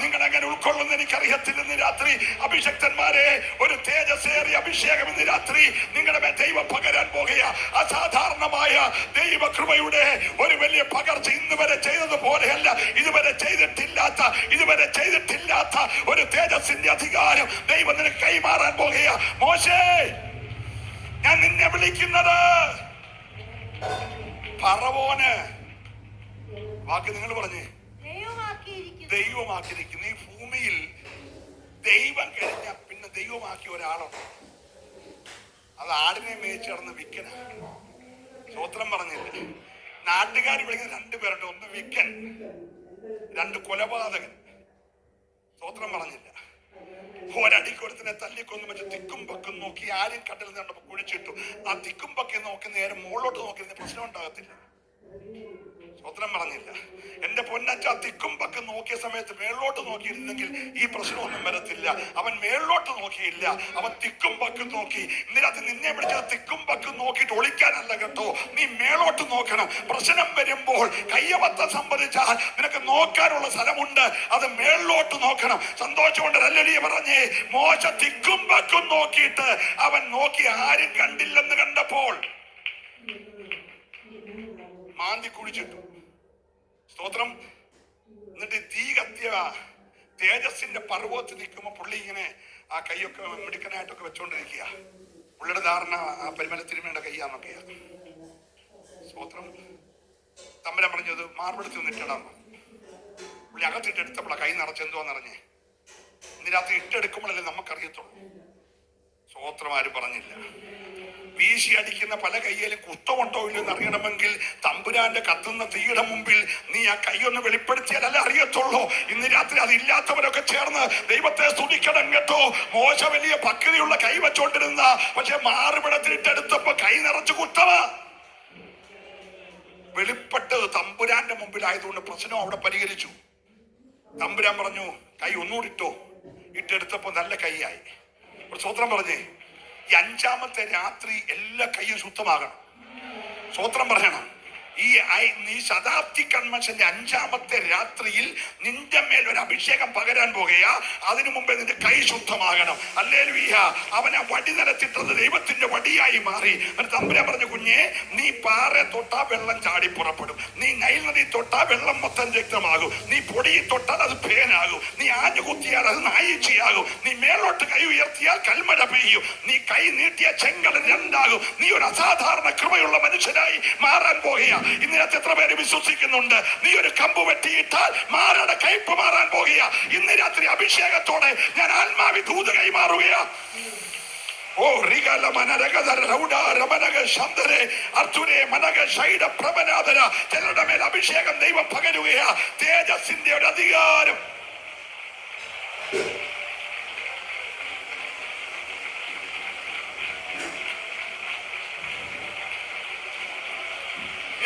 നിങ്ങളെങ്ങനെ ഉൾക്കൊള്ളുന്ന എനിക്കറിയത്തില്ല. ഇന്ന് രാത്രി അഭിഷക്തന്മാരെ, ഒരു തേജസ്സേറിയ അഭിഷേകം ഇന്ന് രാത്രി നിങ്ങളുടെ മേൽ ദൈവം പകരാൻ പോകുക. അസാധാരണമായ ദൈവകൃപയുടെ ഒരു വലിയ പകർച്ച ഇന്ന് വരെ ചെയ്തതുപോലെയല്ല, ഇതുവരെ ചെയ്തിട്ടില്ലാത്ത ഒരു തേജസ്സിന്റെ അധികാരം ദൈവം നിനക്ക് കൈമാറാൻ പോകുക. മോശേ, ഞാൻ നിന്നെ വിളിക്കുന്നത് ഫറവോന്, വാക്ക് നിങ്ങൾ പറഞ്ഞേ, ദൈവമാക്കിയിരിക്കുന്നു. ഈ ഭൂമിയിൽ ദൈവം കഴിഞ്ഞ പിന്നെ ദൈവമാക്കിയ ഒരാളുണ്ട്. അത് ആടിനെ മേയിച്ച് നടന്ന് വിക്കനാണ്. സ്വോത്രം പറഞ്ഞില്ല. നാട്ടുകാർ വിളിക്കുന്ന 2 പേരുണ്ട്, ഒന്ന് വിക്കൻ, 2 കൊലപാതകൻ. സ്വോത്രം പറഞ്ഞില്ല. ഒരടിക്കൊരുത്തിനെ തല്ലിക്കൊന്നു വെച്ച് തിക്കും പക്കും നോക്കി ആരും കണ്ടിൽ കണ്ടപ്പോ കുഴിച്ചിട്ടു. ആ തിക്കും പക്കും നോക്കി നേരെ മുകളിലോട്ട് നോക്കി പ്രശ്നം ഉണ്ടാകത്തില്ല. സ്വോത്രം പറഞ്ഞില്ല. എന്റെ പൊന്നച്ച തിക്കും പക്കും നോക്കിയ സമയത്ത് മേളിലോട്ട് നോക്കിയിരുന്നെങ്കിൽ ഈ പ്രശ്നമൊന്നും വരത്തില്ല. അവൻ മേളിലോട്ട് നോക്കിയില്ല, അവൻ തിക്കും പക്കും നോക്കി. എന്നിട്ട് നിന്നെ വിളിച്ചത് തിക്കും പക്കും നോക്കിയിട്ട് ഒളിക്കാനല്ല കേട്ടോ, നീ മേളോട്ട് നോക്കണം. പ്രശ്നം വരുമ്പോൾ കയ്യബദ്ധം സംഭവിച്ചാൽ നിനക്ക് നോക്കാനുള്ള സ്ഥലമുണ്ട്, അത് മേളിലോട്ട് നോക്കണം. സന്തോഷമുണ്ട് ഹല്ലേലൂയ പറഞ്ഞേ. മോശ തിക്കും പക്കും നോക്കിയിട്ട് അവൻ നോക്കി ആരും കണ്ടില്ലെന്ന് കണ്ടപ്പോൾ മാന്തി കുഴിച്ചിട്ടു. സ്തോത്രം. എന്നിട്ട് തീ കത്തിയ തേജസ്സിന്റെ പർവ്വതത്തിൽ നിൽക്കുമ്പോ പുള്ളി ഇങ്ങനെ ആ കൈയൊക്കെ മിടുക്കനായിട്ടൊക്കെ വെച്ചോണ്ടിരിക്കുക. പുള്ളിയുടെ ധാരണ ആ പരിമലത്തിരുമയുടെ കൈയാന്നൊക്കെയാ. സ്തോത്രം. തമ്പുരാൻ പറഞ്ഞത് മാർബിളത്തിൽ നിന്നിട്ടിടാൻ. പുള്ളി അകത്തിട്ട് എടുത്തപ്പോഴാ കൈ നിറച്ചെന്തോന്നറിഞ്ഞേ. ഇന്ന് രാത്രി ഇട്ടെടുക്കുമ്പോഴല്ലേ നമുക്കറിയത്തുള്ളൂ. സ്തോത്രം. ആരും പറഞ്ഞില്ല. വീശി അടിക്കുന്ന പല കയ്യിലും കുത്തമുണ്ടോ ഇല്ലെന്ന് അറിയണമെങ്കിൽ തമ്പുരാന്റെ കത്തുന്ന തീയുടെ മുമ്പിൽ നീ ആ കൈയൊന്ന് വെളിപ്പെടുത്തിയാലല്ലേ അറിയത്തുള്ളൂ. ഇന്ന് രാത്രി അതില്ലാത്തവരൊക്കെ ചേർന്ന് ദൈവത്തെ സ്തുതിക്കണം കേട്ടോ. മോശ വലിയ പക്വതയുള്ള കൈ വെച്ചോണ്ടിരുന്ന, പക്ഷെ മാറുപിടത്തിലിട്ടെടുത്തപ്പോ കൈ നിറച്ച് കുത്തവ. വെളിപ്പെട്ടത് തമ്പുരാന്റെ മുമ്പിലായതുകൊണ്ട് പ്രശ്നം അവിടെ പരിഹരിച്ചു. തമ്പുരാൻ പറഞ്ഞു കൈ ഒന്നുകൂടി ഇട്ടോ. ഇട്ടെടുത്തപ്പോ നല്ല കൈയായി. സ്തോത്രം പറഞ്ഞേ. ഈ 5ാമത്തെ രാത്രി എല്ലാ കൈയും ശുദ്ധമാകണം. സ്തോത്രം പറയണം. ഈ ശതാബ്ദി കൺവെൻഷന്റെ 5ാമത്തെ രാത്രിയിൽ നിന്റെ മേൽ ഒരു അഭിഷേകം പകരാൻ പോകുകയാ. അതിനു മുമ്പേ നിന്റെ കൈ ശുദ്ധമാകണം. ഹല്ലേലൂയ. അവനെ വടി നിലത്തിട്ടത് ദൈവത്തിന്റെ വടിയായി മാറി. തമ്പുരാൻ പറഞ്ഞു കുഞ്ഞെ, നീ പാറ തൊട്ടാ വെള്ളം ചാടി പുറപ്പെടും, നീ നൈൽ നദി തൊട്ടാ വെള്ളം മൊത്തം രക്തമാകും, നീ പൊടിയിൽ തൊട്ടാൽ അത് പേനാകും, നീ ആഞ്ഞു കുത്തിയാൽ അത് നായിച്ചയാകും, നീ മേലോട്ട് കൈ ഉയർത്തിയാൽ കൽമഴ പെയ്യും, നീ കൈ നീട്ടിയ ചെങ്കടൽ 2ആകും. നീ ഒരു അസാധാരണ കൃപയുള്ള മനുഷ്യനായി മാറാൻ പോകുകയാ. ഇന്നത്തെ എത്ര പേര് വിശ്വസിക്കുന്നുണ്ട്? നീ ഒരു കമ്പ് വെട്ടിയിട്ടാൽ മാറയുടെ കയ്പ് മാറാൻ പോകുകയാ. ഇന്ന് രാത്രി അഭിഷേകത്തോടെ ഞാൻ ആത്മാവി ദൂത് കൈമാറുകയാ. ഓ റിഗല മനരഗദര റൗഡാര മനഗ ശബ്ദരെ അർത്തുരെ മനഗ ഷൈഡ പ്രമനാദര. ചിലരുടെ മേൽ അഭിഷേകം ദൈവം പകരുകയാ. തേജസ്സിന്റെ ഒരു അധികാരം.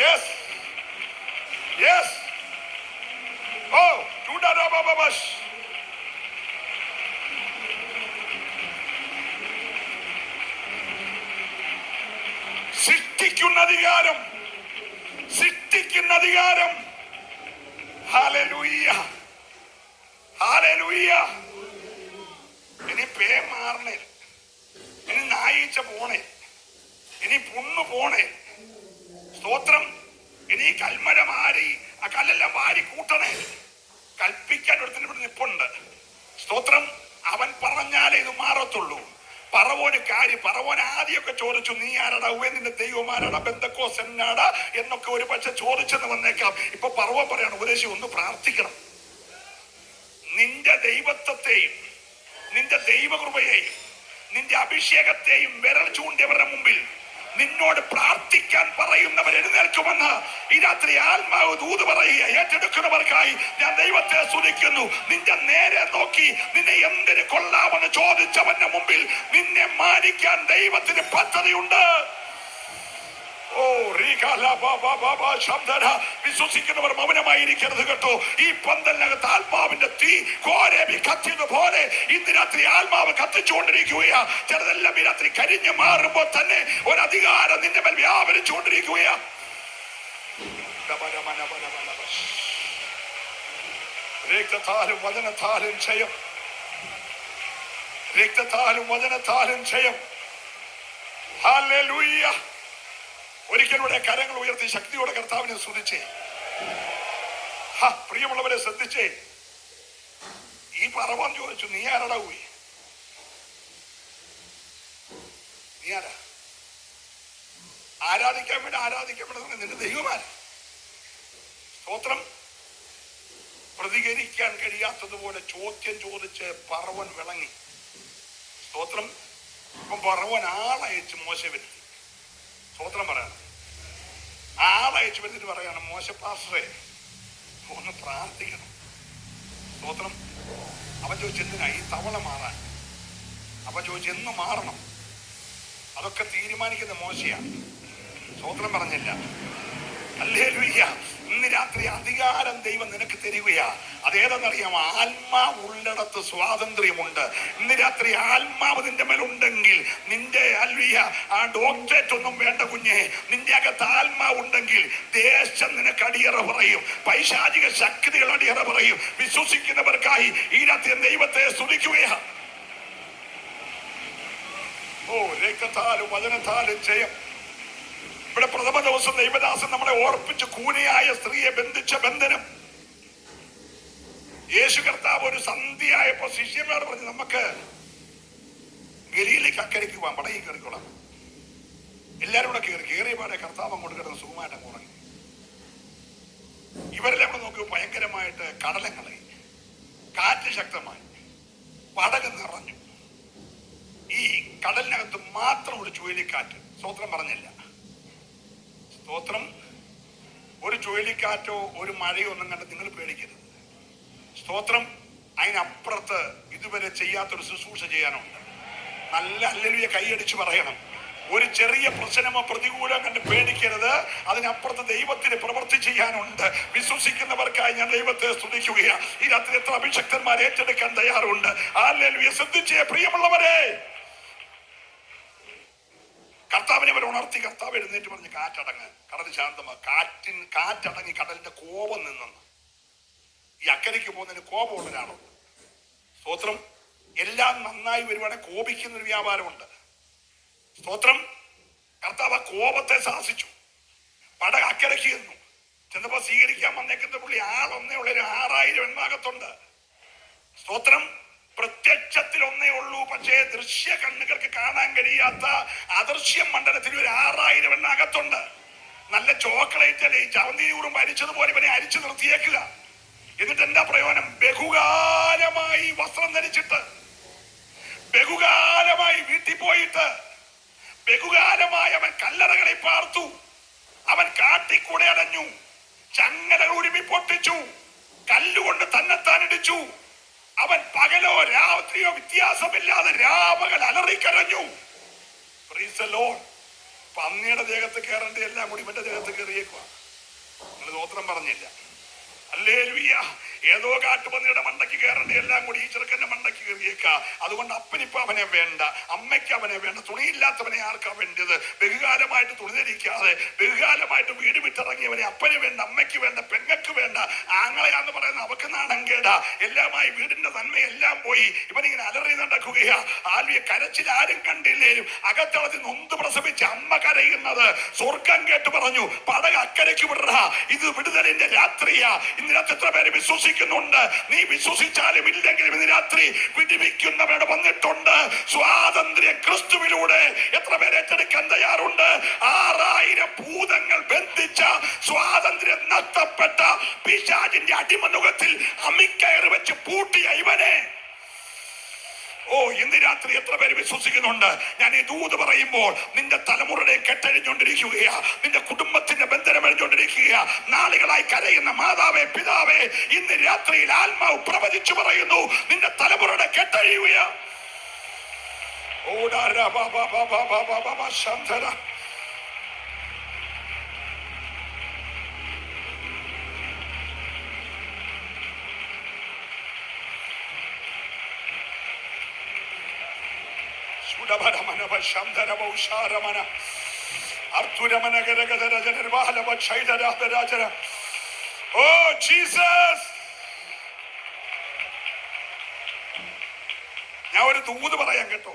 Yes. Yes. Oh, Judarababash. സൃഷ്ടിക്കുന്ന അധികാരം. സൃഷ്ടിക്കുന്ന അധികാരം. ഹല്ലേലൂയ. ഹല്ലേലൂയ. ഇനി പേ മാറണേ, ഇനി നായിച്ച പോണേ, ഇനി പുണ്ണു പോണേ. സ്തോത്രം. ഇനി കൽമഴ മാറി ആ കല്ലെല്ലാം വാരി കൂട്ടണേ. കൽപ്പിക്കാൻ ഒരുത്തിന് ഇവിടെ നിപ്പുണ്ട്. സ്തോത്രം. അവൻ പറഞ്ഞാലേ ഇത് മാറത്തുള്ളൂ. പറവോന് കാര്യം, പറവോൻ ആദ്യമൊക്കെ ചോദിച്ചു നീ ആരടാ, നിന്റെ ദൈവമാരാടാ, ബെന്തക്കോസ് എന്നാടാ എന്നൊക്കെ ഒരു പക്ഷെ ചോദിച്ചെന്ന് വന്നേക്കാം. ഇപ്പൊ പറവോൻ പറയാണ് ഉപദേശം ഒന്ന് പ്രാർത്ഥിക്കണം. നിന്റെ ദൈവത്വത്തെയും നിന്റെ ദൈവകൃപയെയും നിന്റെ അഭിഷേകത്തെയും വിരൽ ചൂണ്ടിയവരുടെ മുമ്പിൽ നിന്നോട് പ്രാർത്ഥിക്കാൻ പറയുന്നവർ എഴുന്നേൽക്കുമെന്ന് ഈ രാത്രി ആത്മാവ് ദൂത് പറയുക. ഏറ്റെടുക്കുന്നവർക്കായി ഞാൻ ദൈവത്തെ സ്തുതിക്കുന്നു. നിന്റെ നേരെ നോക്കി നിന്നെ എന്തിന് കൊള്ളാമെന്ന് ചോദിച്ചവന്റെ മുമ്പിൽ നിന്നെ മാനിക്കാൻ ദൈവത്തിന് പദ്ധതിയുണ്ട്. ഓ വിശ്വസിക്കുന്നവർ മൗനമായിരിക്കരുത് കേട്ടോ. ഈ പന്തലിനകത്ത് ആത്മാവിന്റെ തീ കോരേബി കത്തിയതുപോലെ ഇന്ന് രാത്രി ആത്മാവ് കത്തിച്ചുകൊണ്ടിരിക്കുകയാ. ചിലതെല്ലാം ഈ രാത്രി കരിഞ്ഞു മാറുമ്പോൾ തന്നെ ഒരു അധികാരം നിന്റെ മേൽ വ്യാപരിച്ചുകൊണ്ടിരിക്കുകയാ. രക്തത്താലും വചനത്താലും ജയം. രക്തത്താലും വചനത്താലും ജയം. ഹല്ലേലൂയ. ഒരിക്കലൂടെ കരങ്ങൾ ഉയർത്തി ശക്തിയോടെ കർത്താവിനെ സ്തുതിച്ചേ. പ്രിയമുള്ളവരെ ശ്രദ്ധിച്ചേ. ഈ പറവൻ ചോദിച്ചു നീ ആരടാ? നീ ആരാ? ആരാധിക്കപ്പെടുന്ന നിന്റെ ദൈവമാൻ. സ്തോത്രം. പ്രതികരിക്കാൻ കഴിയാത്തതുപോലെ ചോദ്യം ചോദിച്ച് പറവൻ വിളങ്ങി. സ്തോത്രം. ഇപ്പം പറവൻ ആളയച്ച് മോശ വരുത്തി. സ്തോത്രം പറയണം. ആളയച്ചു വരുന്നിട്ട് പറയാണ്, മോശ പാസ്റ്ററെ ഒന്ന് പ്രാർത്ഥിക്കണം. സ്തോത്രം. അവൻ ചോദിച്ചു എന്തിനാ? ഈ തവള മാറാൻ. അവൻ ചോദിച്ചു എന്ന് മാറണം? അതൊക്കെ തീരുമാനിക്കുന്ന മോശയാണ്. സ്തോത്രം പറഞ്ഞില്ല. ഹല്ലേലൂയ. ഇന്ന് രാത്രി അധികാരം ദൈവം നിനക്ക് തരികയാ. അതേതെന്നറിയാമോ? ആത്മാവ് ഉള്ളിടത്ത് സ്വാതന്ത്ര്യമുണ്ട്. ഇന്ന് രാത്രി ആത്മാവ് നിന്റെ മേലുണ്ടെങ്കിൽ നിന്റെ ആ ഡോക്ടറേറ്റ് ഒന്നും വേണ്ട കുഞ്ഞെ. നിന്റെ അകത്ത് ആത്മാവ് ഉണ്ടെങ്കിൽ ദേശം നിനക്ക് അടിയറ പറയും, പൈശാചിക ശക്തികൾ അടിയറ പറയും. വിശ്വസിക്കുന്നവർക്കായി ഈ രാത്രി ദൈവത്തെ സ്തുതിക്കുകയാ. ഓ, രക്തത്താലും വചനത്താലും ജയം. ഇവിടെ പ്രഥമ ദിവസം ദൈവദാസൻ നമ്മളെ ഓർപ്പിച്ച് കൂനിയായ സ്ത്രീയെ ബന്ധിച്ച ബന്ധനം. യേശു കർത്താവ് ഒരു സന്ധ്യയായപ്പോ ശിഷ്യന്മാർ പറഞ്ഞു, നമുക്ക് ഗലീലയ്ക്ക് അക്കരയ്ക്ക് പോവാം, പടയിൽ കയറിക്കൊള്ളാം. എല്ലാരും കൂടെ കയറിയ പാടെ കർത്താവ് അങ്ങോട്ട് കിടന്ന് സുഖമായിട്ട് ഉറങ്ങി. ഇവരെല്ലാം കൂടെ നോക്കി ഭയങ്കരമായിട്ട് കടലങ്ങളെ, കാറ്റ് ശക്തമായി, പടക് നിറഞ്ഞു. ഈ കടലിനകത്ത് മാത്രം ഒരു ചുഴലിക്കാറ്റ്. സ്തോത്രം പറഞ്ഞില്ല. സ്തോത്രം. ഒരു ചുഴലിക്കാറ്റോ ഒരു മഴയോ ഒന്നും കണ്ട് നിങ്ങൾ പേടിക്കരുത്. സ്തോത്രം. അതിനപ്പുറത്ത് ഇതുവരെ ചെയ്യാത്തൊരു ശുശ്രൂഷ ചെയ്യാനുണ്ട്. നല്ല ഹല്ലേലൂയ കൈയടിച്ച് പറയണം. ഒരു ചെറിയ പ്രശ്നമോ പ്രതികൂലം കണ്ട് പേടിക്കരുത്. അതിനപ്പുറത്ത് ദൈവത്തിന് പ്രവൃത്തി ചെയ്യാനുണ്ട്. വിശ്വസിക്കുന്നവർക്കായി ഞാൻ ദൈവത്തെ സ്തുതിക്കുകയാണ്. ഈ രാത്രി എത്ര അഭിഷക്തന്മാർ ഏറ്റെടുക്കാൻ തയ്യാറുണ്ട്. ഹല്ലേലൂയ. ശ്രദ്ധിച്ചേ പ്രിയമുള്ളവരെ, കർത്താവിനെ അവർ ഉണർത്തി. കർത്താവ് എഴുന്നേറ്റ് പറഞ്ഞ്, കാറ്റടങ്ങ്, കടൽ ശാന്തമാ. കാറ്റടങ്ങി കടലിന്റെ കോപം നിന്നെന്ന്. ഈ അക്കരയ്ക്ക് പോകുന്നതിന് കോപമുള്ള ഒരാളുണ്ട്. സ്തോത്രം. എല്ലാം നന്നായി വരുവാണെങ്കിൽ കോപിക്കുന്ന ഒരു വ്യാപാരമുണ്ട്. സ്തോത്രം. കർത്താവ് ആ കോപത്തെ ശാസിച്ചു. പടക അക്കരയ്ക്ക് ചെന്നു. ചെന്നപ്പോ സ്വീകരിക്കാൻ വന്നേക്കുന്ന പുള്ളി ആളൊന്നേ ഉള്ള 6000 എണ്ണാകത്തുണ്ട്. സ്തോത്രം. പ്രത്യക്ഷത്തിൽ ഒന്നേ ഉള്ളൂ, പക്ഷേ ദൃശ്യ കണ്ണുകൾക്ക് കാണാൻ കഴിയാത്ത അദൃശ്യ മണ്ഡലത്തിൽ ഒരു 6000 എണ്ണാകത്തുണ്ട്. നല്ല ചോക്ലേറ്റ് അല്ലേ ചവന്തിയൂറും അരിച്ചതുപോലെ ഇവനെ അരിച്ചു നിർത്തിയേക്കുക. എന്നിട്ട് എന്താ പ്രയോജനം? ബഹുകാലമായി വസ്ത്രം ധരിച്ചിട്ട്, ബഹുകാലമായി വീട്ടിൽ പോയിട്ട്, ബഹുകാലമായി അവൻ കല്ലറകളെ പാർത്തു, അവൻ കാട്ടിക്കൂടെ അടഞ്ഞു, ചങ്ങലകൾ ഉരുമി പൊട്ടിച്ചു, കല്ലുകൊണ്ട് തന്നെത്താൻ ഇടിച്ചു. അവൻ പകലോ രാത്രിയോ വ്യത്യാസമില്ലാതെ രാപകൽ അലറിക്കരഞ്ഞു. പന്നിയുടെ ദേഹത്ത് കയറേണ്ട എല്ലാം കൂടി ഇവന്റെ ദേഹത്ത് കയറിയേക്കുക. നിങ്ങൾ സ്തോത്രം പറഞ്ഞില്ല. ഹല്ലേലൂയ. ഏതോ കാട്ടുപന്നിയുടെ മണ്ടയ്ക്ക് കയറേണ്ട എല്ലാം കൂടി ഈ ചെറുക്കന്റെ മണ്ടയ്ക്ക് കയറിയേക്ക. അതുകൊണ്ട് അപ്പനിപ്പ അവനെ വേണ്ട, അമ്മയ്ക്ക് അവനെ വേണ്ട, തുണിയില്ലാത്തവനെ ആർക്കാ വേണ്ടത്? ബഹുകാലമായിട്ട് തുണി ധരിക്കാതെ, ബഹുകാലമായിട്ട് വീട് വിട്ടിറങ്ങിയവനെ അപ്പന് വേണ്ട, അമ്മയ്ക്ക് വേണ്ട, പെങ്ങക്ക് വേണ്ട, ആങ്ങളയാന്ന് പറയുന്ന അവക്ക് നാണം കേടാ. എല്ലാമായി വീടിന്റെ നന്മയെല്ലാം പോയി ഇവനിങ്ങനെ അലറി നടക്കുകയാ. ആൽവിയെ കരച്ചിൽ ആരും കണ്ടില്ലേലും അകത്തളത്തിൽ നൊന്ത് പ്രസവിച്ച അമ്മ കരയുന്നത് സ്വർഗം കേട്ട് പറഞ്ഞു, പടക അക്കരയ്ക്ക് വിടറ, ഇത് വിടുതലിന്റെ രാത്രിയാ. ഇന്ന് രാത്രി എത്ര പേര് വിശ്വസിക്കുന്നുണ്ട്? നീ വിശ്വസിച്ചാലും ഇല്ലെങ്കിലും ഇന്ന് രാത്രി വിടിവിക്കുന്നവരുടെ വന്നിട്ടുണ്ട്. സ്വാതന്ത്ര്യം ക്രിസ്തുവിലൂടെ എത്ര പേര് ഏറ്റെടുക്കാൻ തയ്യാറുണ്ട്? 6000 ഭൂതങ്ങൾ ബന്ധിച്ച, സ്വാതന്ത്ര്യം നഷ്ടപ്പെട്ട പിശാചിന്റെ അടിമനുഖത്തിൽ അമ്മിക്കയറി വെച്ച് പൂട്ടിയ ഇവനെ, ഓ, ഇന്ന് രാത്രി എത്ര പേര് വിശ്വസിക്കുന്നുണ്ട്? ഞാൻ ഈ ദൂത് പറയുമ്പോൾ നിന്റെ തലമുറയെ കെട്ടഴിഞ്ഞുകൊണ്ടിരിക്കുകയാ, നിന്റെ കുടുംബത്തിന്റെ ബന്ധനം അഴിഞ്ഞുകൊണ്ടിരിക്കുകയാ. നാളുകളായി കരയുന്ന മാതാവേ, പിതാവേ, ഇന്ന് രാത്രിയിൽ ആത്മാവ് പ്രവചിച്ചു പറയുന്നു, നിന്റെ തലമുറയുടെ കെട്ടഴിയുകയാ. Oh Jesus! ഞാൻ ഒരു ദൂത് പറയാൻ കേട്ടോ.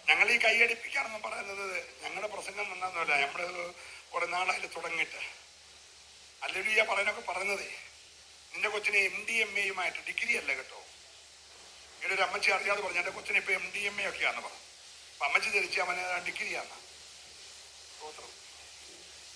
ഞങ്ങൾ ഈ കൈയടിപ്പിക്കാണെന്ന് പറയുന്നത് ഞങ്ങളുടെ പ്രസംഗം നന്നാന്നല്ല. നമ്മുടെ കുറെ നാളായി തുടങ്ങിയിട്ട് ഹല്ലേലൂയ പറയാനൊക്കെ പറയുന്നതേ, നിന്റെ കൊച്ചിനെ MDMA ഡിഗ്രി അല്ല കേട്ടോ. ഇവിടെ ഒരു അമ്മച്ചി അറിയാതെ പറഞ്ഞു, എൻ്റെ കൊച്ചിനെ ഇപ്പൊ MDMA ഒക്കെയാന്ന് പറഞ്ഞു. അപ്പൊ അമ്മച്ചി ധരിച്ച് അവന് ഡിഗ്രിയാണ്.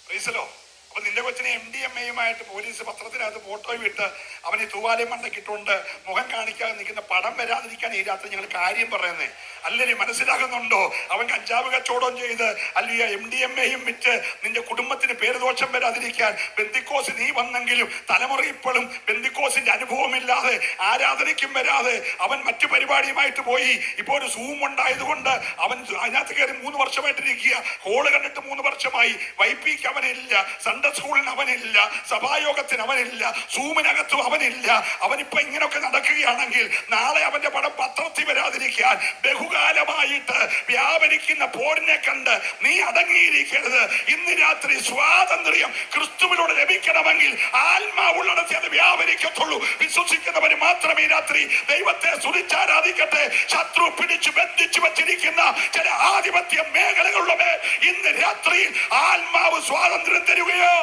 പ്രൈസലോ. അപ്പൊ നിന്റെ കൊച്ചിനെ MDMA-യുമായിട്ട് പോലീസ് പത്രത്തിനകത്ത് ഫോട്ടോയും ഇട്ട് അവന് തൂവാലയും മണ്ടക്കിട്ടുകൊണ്ട് മുഖം കാണിക്കാതെ നിൽക്കുന്ന പടം വരാതിരിക്കാൻ ഈ രാത്രി ഞങ്ങൾ കാര്യം പറയുന്നേ. അല്ലേ മനസ്സിലാകുന്നുണ്ടോ? അവൻ കഞ്ചാവ് കച്ചവടം ചെയ്ത് അല്ലെ MDMA-യും വിറ്റ് നിന്റെ കുടുംബത്തിന് പേരുദോഷം വരാതിരിക്കാൻ ബെന്തിക്കോസ് നീ വന്നെങ്കിലും തലമുറ ഇപ്പോഴും ബെന്തിക്കോസിന്റെ അനുഭവമില്ലാതെ ആരാധനയ്ക്കും വരാതെ അവൻ മറ്റു പരിപാടിയുമായിട്ട് പോയി. ഇപ്പോൾ ഒരു സൂം ഉണ്ടായതുകൊണ്ട് അവൻ അതിനകത്ത് കയറി 3 വർഷമായിട്ടിരിക്കുക. ഹോള് കണ്ടിട്ട് 3 വർഷമായി. YPക്ക് അവനില്ല, സൺഡേ സ്കൂളിന് അവനില്ല, സഭായോഗത്തിന് അവനില്ല, സൂമിനകത്തും അവനില്ല. അവനിപ്പോ ഇങ്ങനെയൊക്കെ നടക്കുകയാണെങ്കിൽ നാളെ അവന്റെ പടം പത്രത്തിൽ വരാതിരിക്കാൻ ബഹുകാലമായിട്ട് വ്യാപരിക്കുന്ന പോരിനെ കണ്ട് നീ അടങ്ങിയിരിക്കരുത്. ഇന്ന് രാത്രി സ്വാതന്ത്ര്യം ക്രിസ്തുവിനോട് ലഭിക്കണമെങ്കിൽ ആത്മാവുള്ളിടത്ത് അത് വ്യാപരിക്കത്തുള്ളൂ. വിശ്വസിക്കുന്നവര് മാത്രമേ ഈ രാത്രി ദൈവത്തെ സ്തുതിച്ചാരാധിക്കട്ടെ. ശത്രു പിടിച്ചു ബന്ധിച്ചു വച്ചിരിക്കുന്ന ചില ആധിപത്യ മേഖലകളുടെ ഇന്ന് രാത്രിയിൽ ആത്മാവ് സ്വാതന്ത്ര്യം തരുകയോ.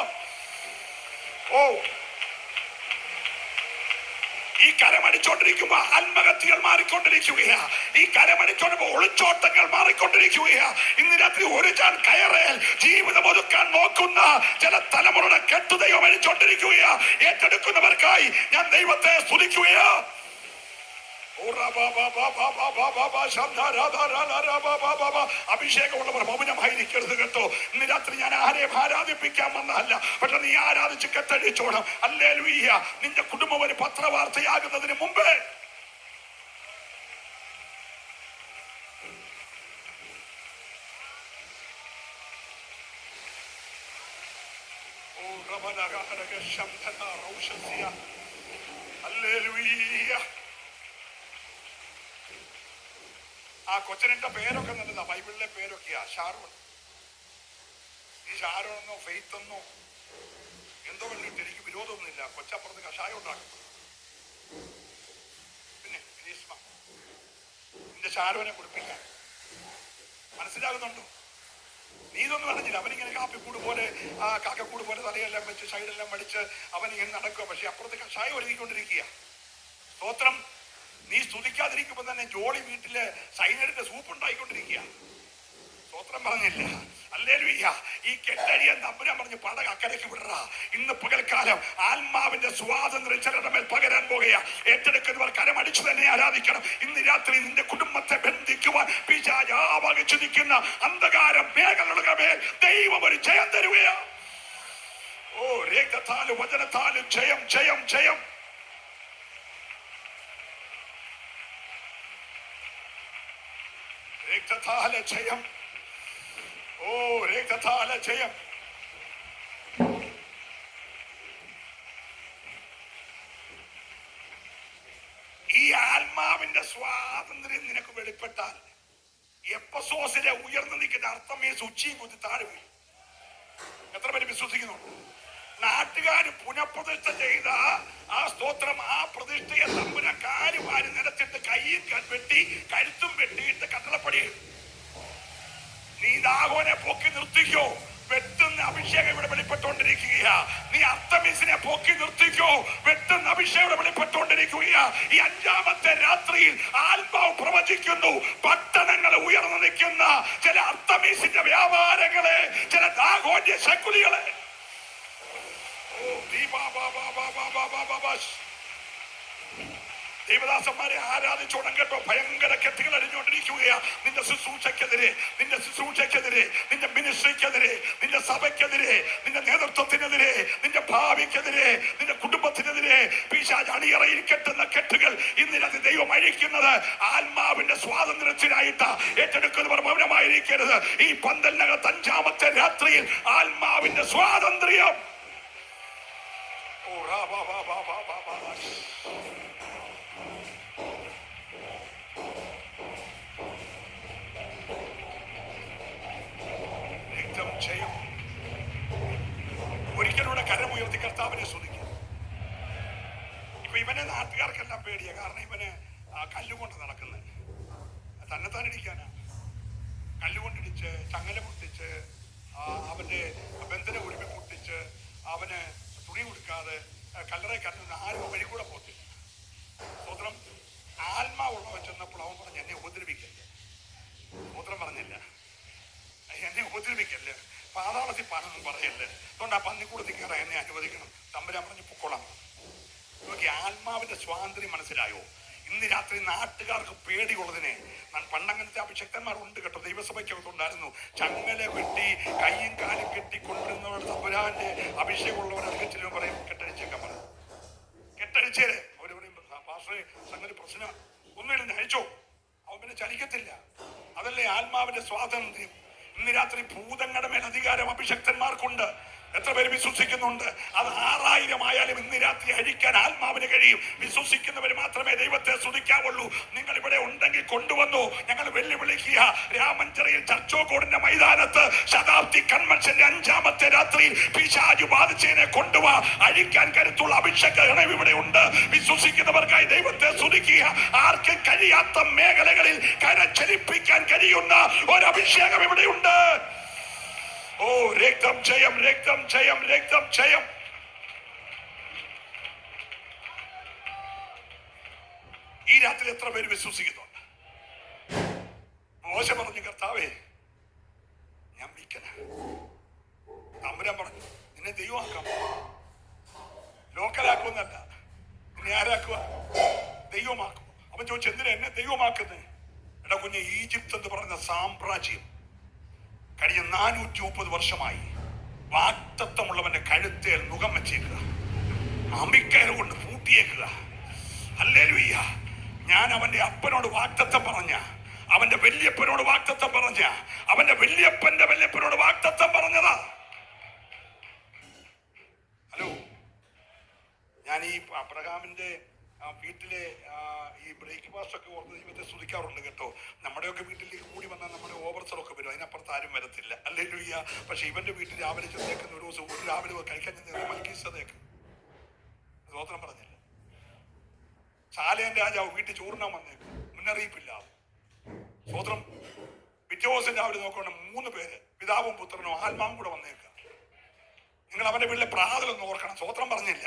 ഓ, ഈ കരമടിച്ചോണ്ടിരിക്കുമ്പോ ആത്മഹത്യകൾ മാറിക്കൊണ്ടിരിക്കുകയാ. ഈ കരമടിച്ചോണ്ടുമ്പോ ഒളിച്ചോട്ടങ്ങൾ മാറിക്കൊണ്ടിരിക്കുകയാ. ഇന്ന് രാത്രി ഒരു ചാൻ കയറേൽ ജീവിതം ഒതുക്കാൻ നോക്കുന്ന ചില തലമുറയുടെ കെട്ടുദൈവം അടിച്ചോണ്ടിരിക്കുകയാ. ഏറ്റെടുക്കുന്നവർക്കായി ഞാൻ ദൈവത്തെ സ്തുതിക്കുകയാ. അഭിഷേകമുള്ളവർ മൗനമായിരിക്കരുത് കേട്ടോ. ഇന്ന് രാത്രി ഞാൻ ആരെയും ആരാധിപ്പിക്കാൻ വന്നതല്ല, പക്ഷെ നീ ആരാധിച്ച് കെട്ടടിച്ചോണം. ഹല്ലേലൂയ. നിന്റെ കുടുംബം ഒരു പത്രവാർത്തയാകുന്നതിന് മുമ്പേ ആ കൊച്ചനിട്ട പേരൊക്കെ നല്ലതാ, ബൈബിളിലെ പേരൊക്കെയാ. ഷാരോൺ. ഈ ഷാരോണെന്നോ ഫെയ്ത്തെന്നോ എന്തോ കണ്ടിട്ട് എനിക്ക് വിരോധമൊന്നുമില്ല. കൊച്ചപ്പുറത്ത് കഷായം ഉണ്ടാക്കും. പിന്നെ ഗ്രീഷ്മ നിന്റെ ഷാരോനെ കുടിപ്പിക്കാൻ. മനസ്സിലാകുന്നുണ്ടോ? നീ ഇതൊന്നും അറിഞ്ഞില്ല. അവനിങ്ങനെ കാപ്പിക്കൂട് പോലെ ആ കാക്കക്കൂട് പോലെ തലയെല്ലാം വെച്ച് സൈഡെല്ലാം മടിച്ച് അവനിങ്ങനെ നടക്കുക. പക്ഷെ അപ്പുറത്ത് കഷായം ഒരുക്കിക്കൊണ്ടിരിക്കുക. സ്തോത്രം. നീ സ്തുതിക്കാതിരിക്കുമ്പോ തന്നെ ജോളി വീട്ടില് സൈനഡിന്റെ സൂപ്പ് ഉണ്ടായിക്കൊണ്ടിരിക്കുക. സ്തോത്രം പറഞ്ഞില്ല. ഹല്ലേലൂയ. ഈ കെട്ടഴിയാൻ തമ്പുരാൻ പറഞ്ഞു പടക അക്കരയ്ക്ക് വിടറ. ഇന്ന് പകൽക്കാലം ആത്മാവിന്റെ സ്വാതന്ത്ര്യം ചിലരുടെ മേൽ പകരാൻ പോകുക. ഏറ്റെടുക്കുന്നവർ കരമടിച്ചു തന്നെ ആരാധിക്കണം. ഇന്ന് രാത്രി നിന്റെ കുടുംബത്തെ ബന്ധിക്കുവാൻ പിശാച് നിൽക്കുന്ന അന്ധകാര മേഖലകളുടെ മേൽ ദൈവം ഒരു ജയം തരുകയാ. ഓ, രക്തത്താലും വചനത്താലും ജയം ജയം ജയം. രക്തത്താല ജയം. ഓ, രക്തത്താല ജയം. ഈ ആത്മാവിന്റെ സ്വാതന്ത്ര്യം നിനക്ക് വെളിപ്പെട്ടാൽ എപ്പസോസിലെ ഉയർന്നു നിൽക്കുന്ന അർത്ഥമേസ് ഉച്ചയും കുത്തി താഴെ വീഴും. എത്ര പേര് വിശ്വസിക്കുന്നുണ്ട്? നാട്ടുകാര് പുനഃപ്രതിഷ്ഠ ചെയ്ത ആ സ്തോത്രം, ആ പ്രതിഷ്ഠയെ തമ്പുരാൻ കാല് വാരി നിലത്തിട്ട് കയ്യും വെട്ടി കഴുത്തും വെട്ടിയിട്ട് കട്ടളപ്പടി. നീ ദാഗോനെ പൊക്കി നിർത്തിക്കോ. വെട്ടുന്ന അഭിഷേകം ഇവിടെ വെളിപ്പെട്ടുകൊണ്ടിരിക്കുകയാ. നീ അർത്തമീസിനെ പൊക്കി നിർത്തിക്കോ. വെട്ടുന്ന അഭിഷേകം ഇവിടെ വെളിപ്പെട്ടുകൊണ്ടിരിക്കുകയാ. ഈ 5-ാമത്തെ രാത്രിയിൽ ആത്മാവ് പ്രവചിക്കുന്നു. പട്ടണങ്ങൾ ഉയർന്നു നിൽക്കുന്ന ചില അർത്തമീസിന്റെ വ്യാപാരങ്ങളെ, ചില ദാഗോന്റെ ശക്തികളെ. ദൈവദാസന്മാരെ ആരാധിച്ചോണം കേട്ടോ. ഭയങ്കര കെട്ടുകൾ അടിഞ്ഞുകൊണ്ടിരിക്കുകയാ. നിന്റെ ശുശ്രൂഷയ്ക്കെതിരെ, നിന്റെ ശുശ്രൂഷയ്ക്കെതിരെ, നിന്റെ മിനിസ്ട്രിക്കെതിരെ, നിന്റെ സഭയ്ക്കെതിരെ, നിന്റെ നേതൃത്വത്തിനെതിരെ, നിന്റെ ഭാവിക്കെതിരെ, നിന്റെ കുടുംബത്തിനെതിരെ പിശാച് അണിയറയിൽ കെട്ടുന്ന കെട്ടുകൾ ഇന്നിനകത്ത് ദൈവം അഴിക്കുന്നത് ആത്മാവിന്റെ സ്വാതന്ത്ര്യത്തിനായിട്ട്. ഏറ്റെടുക്കുന്നവർ മൗനമായിരിക്കരുത്. ഈ പന്തലിനകത്ത് 5-ാമത്തെ രാത്രിയിൽ ആത്മാവിന്റെ സ്വാതന്ത്ര്യം. ഒരിക്കലൂടെ കരമുയർത്തി കർത്താവിനെ സ്തുതിക്കും. ഇപ്പൊ ഇവനെ നാട്ടുകാർക്കെല്ലാം പേടിയാ. കാരണം ഇവന് കല്ലുകൊണ്ട് നടക്കുന്നത് തന്നെത്താനിടിക്കാനാ. കല്ലുകൊണ്ടിടിച്ച്, ചങ്ങല പൊട്ടിച്ച്, അവന്റെ ബന്ധന ഉരുമി പൊട്ടിച്ച്, അവന് തുണി കൊടുക്കാതെ കല്ലറെ കല്ലുന്ന ആരും വഴി കൂടെ പോത്തില്ല. സ്തോത്രം. ആത്മാവുള്ളവൻ ചെന്നപ്പോൾ അവൻ പറഞ്ഞു എന്നെ ഉപദ്രവിക്കല്ലേ. സ്തോത്രം പറഞ്ഞില്ല, എന്നെ ഉപദ്രവിക്കല്ലേ. പാതാളത്തിൽ പാനൊന്നും പറയല്ലേ, അതുകൊണ്ട് ആ പന്നിക്കൂടത്തിൽ കയറാൻ എന്നെ അനുവദിക്കണം. തമ്പുരാൻ പറഞ്ഞു പൊക്കോളാം. നോക്കി, ആത്മാവിന്റെ സ്വാതന്ത്ര്യം മനസ്സിലായോ? ഇന്ന് രാത്രി നാട്ടുകാർക്ക് പേടിയുള്ളതിനെ, പണ്ടങ്ങനത്തെ അഭിഷക്തന്മാരുണ്ട് കേട്ടോ, ദൈവസഭയ്ക്കകത്തുണ്ടായിരുന്നു. ചങ്ങല കെട്ടി കയ്യും കാലും കെട്ടി കൊണ്ടുവരുന്നവരുടെ തമ്പുരാന്റെ അഭിഷേകമുള്ളവരെ അടുക്കലും പറയും കെട്ടഴിച്ചേക്കാൻ പറയും, കെട്ടഴിച്ചേരെ. അവര് പറയും പാസ്റ്ററെ സംഗതി പ്രശ്നം ഒന്നുമില്ല, അയച്ചോ. അവൻ പിന്നെ ചലിക്കത്തില്ല. അതല്ലേ ആത്മാവിന്റെ സ്വാതന്ത്ര്യം. ഇന്ന് രാത്രി ഭൂതങ്ങളുടെ മേൽ അധികാരം അഭിഷക്തന്മാർക്കുണ്ട്. എത്ര പേര് വിശ്വസിക്കുന്നുണ്ട്? അത് 6000 ആയാലും ഇന്ന് രാത്രി അഴിക്കാൻ ആത്മാവിന് കഴിയും. വിശ്വസിക്കുന്നവർ മാത്രമേ ദൈവത്തെ സ്തുതിക്കാവുള്ളൂ. നിങ്ങൾ ഇവിടെ ഉണ്ടെങ്കിൽ കൊണ്ടുവന്നു. ഞങ്ങൾ വെല്ലുവിളിക്കുക. രാമഞ്ചിറയിൽ ചർച്ചോക്കോടിന്റെ മൈതാനത്ത് ശതാബ്ദി കൺവെൻഷന്റെ 5ാമത്തെ രാത്രിയിൽ പിശാചു ബാധിച്ചതിനെ കൊണ്ടുവാ. അഴിക്കാൻ കരുത്തുള്ള അഭിഷേകം ഇവിടെ ഉണ്ട്. വിശ്വസിക്കുന്നവർക്കായി ദൈവത്തെ സ്തുതിക്കുക. ആർക്കും കഴിയാത്ത മേഖലകളിൽ കരചലിപ്പിക്കാൻ കഴിയുന്ന ഒരു അഭിഷേകം ഇവിടെയുണ്ട്. ഓ, രക്തം ജയം, രക്തം ജയം, രക്തം ജയം. ഈ രാത്രി എത്ര പേര് വിശ്വസിക്കുന്നുണ്ട്? മോശ പറഞ്ഞു, കർത്താവേ ഞാൻ വീക്കന. തമ്പുരാൻ പറഞ്ഞു, നിന്നെ ദൈവമാക്കാം. ലോക്കലാക്കുമെന്നല്ല, നിന്നെ ആരാക്കുക? ദൈവമാക്കും. അവൻ ചോദിച്ചു, എന്തിനാ എന്നെ ദൈവമാക്കുന്നത്? എടാ കുഞ്ഞെ, ഈജിപ്ത് എന്ന് പറയുന്ന സാമ്രാജ്യം കഴിഞ്ഞ 430 വർഷമായി വാക്തത്വമുള്ളവന്റെ കഴുത്തേൽ മുഖം വെച്ചേക്കുക, അമ്മിക്കയർ കൊണ്ട് പൂട്ടിയേക്കുക. ഹല്ലേലൂയ. ഞാൻ അവന്റെ അപ്പനോട് വാക്തത്വം പറഞ്ഞ, അവന്റെ വല്യപ്പനോട് വാക്തത്വം പറഞ്ഞ, അവന്റെ വല്യപ്പന്റെ വല്യപ്പനോട് വാക്തത്വം പറഞ്ഞതാ. ഹലോ, ഞാൻ ഈ അബ്രഹാമിന്റെ വീട്ടിലെ ഈ ബ്രേക്ക്ഫാസ്റ്റ് ഒക്കെ ഓർത്ത് ദൈവത്തെ സ്തുതിക്കാറുണ്ട് കേട്ടോ. നമ്മുടെയൊക്കെ വീട്ടിലേക്ക് കൂടി വന്നാൽ നമ്മുടെ ഓവർസറൊക്കെ വരും, അതിനപ്പുറത്ത് ആരും വരത്തില്ല. ഹല്ലേലൂയ. പക്ഷെ ഇവന്റെ വീട്ടിൽ രാവിലെ ചെന്നേക്കുന്ന ഒരു ദിവസം ഒരു രാവിലെ കഴിക്കാൻ മൽക്കീസദേക്ക് സ്തോത്രം പറഞ്ഞില്ല. സാലേം രാജാവ് വീട്ടിൽ ചോറിനാൻ വന്നേക്കും, മുന്നറിയിപ്പില്ലാതെ. സ്തോത്രം. പിറ്റേ ദിവസം രാവിലെ നോക്കണം 3 പേര്, പിതാവും പുത്രനും ആത്മാവും കൂടെ വന്നേക്കുക. നിങ്ങൾ അവന്റെ വീട്ടിലെ പ്രാതലൊന്നും ഓർക്കണം. സ്തോത്രം പറഞ്ഞില്ല.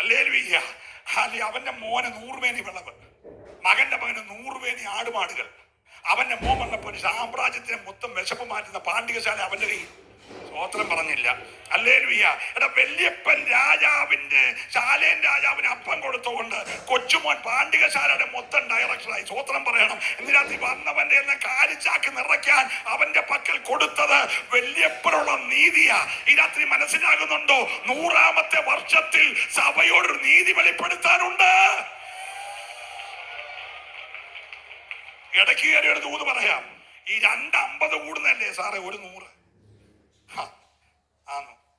ഹല്ലേലൂയ. അവന്റെ മോന് 100 വേനി വിളവ്, മകന്റെ മകന് 100 വേനി ആടുമാടുകൾ. അവന്റെ മോൻ വന്നപ്പോൾ സാമ്രാജ്യത്തിനെ മൊത്തം വിശപ്പ് മാറ്റുന്ന പാണ്ഡികശാല അവന്റെ കയ്യിൽ. സ്തോത്രം പറഞ്ഞില്ല. ഹല്ലേലൂയ. എടാ, വല്യപ്പൻ രാജാവിന്റെ ശാലേൻ രാജാവിന് അപ്പം കൊടുത്തുകൊണ്ട് കൊച്ചുമോൻ പാണ്ഡികശാലയുടെ മൊത്തം ഡയറക്ടറായി. സ്തോത്രം പറയണം. എന്തിനകത്ത് വന്നവന്റെ എല്ലാം കാലിച്ചാക്ക് നിറയ്ക്കാൻ അവന്റെ പക്കൽ കൊടുത്തത് വല്യപ്പനുള്ള നീതിയാ. ഈ രാത്രി മനസ്സിലാകുന്നുണ്ടോ? 100ാമത്തെ വർഷത്തിൽ സഭയോടൊരു നീതി വെളിപ്പെടുത്താനുണ്ട്. ഇടയ്ക്ക് കയറി ഒരു ദൂത് പറയാം. ഈ 250 കൂടുന്നല്ലേ സാറേ ഒരു 100?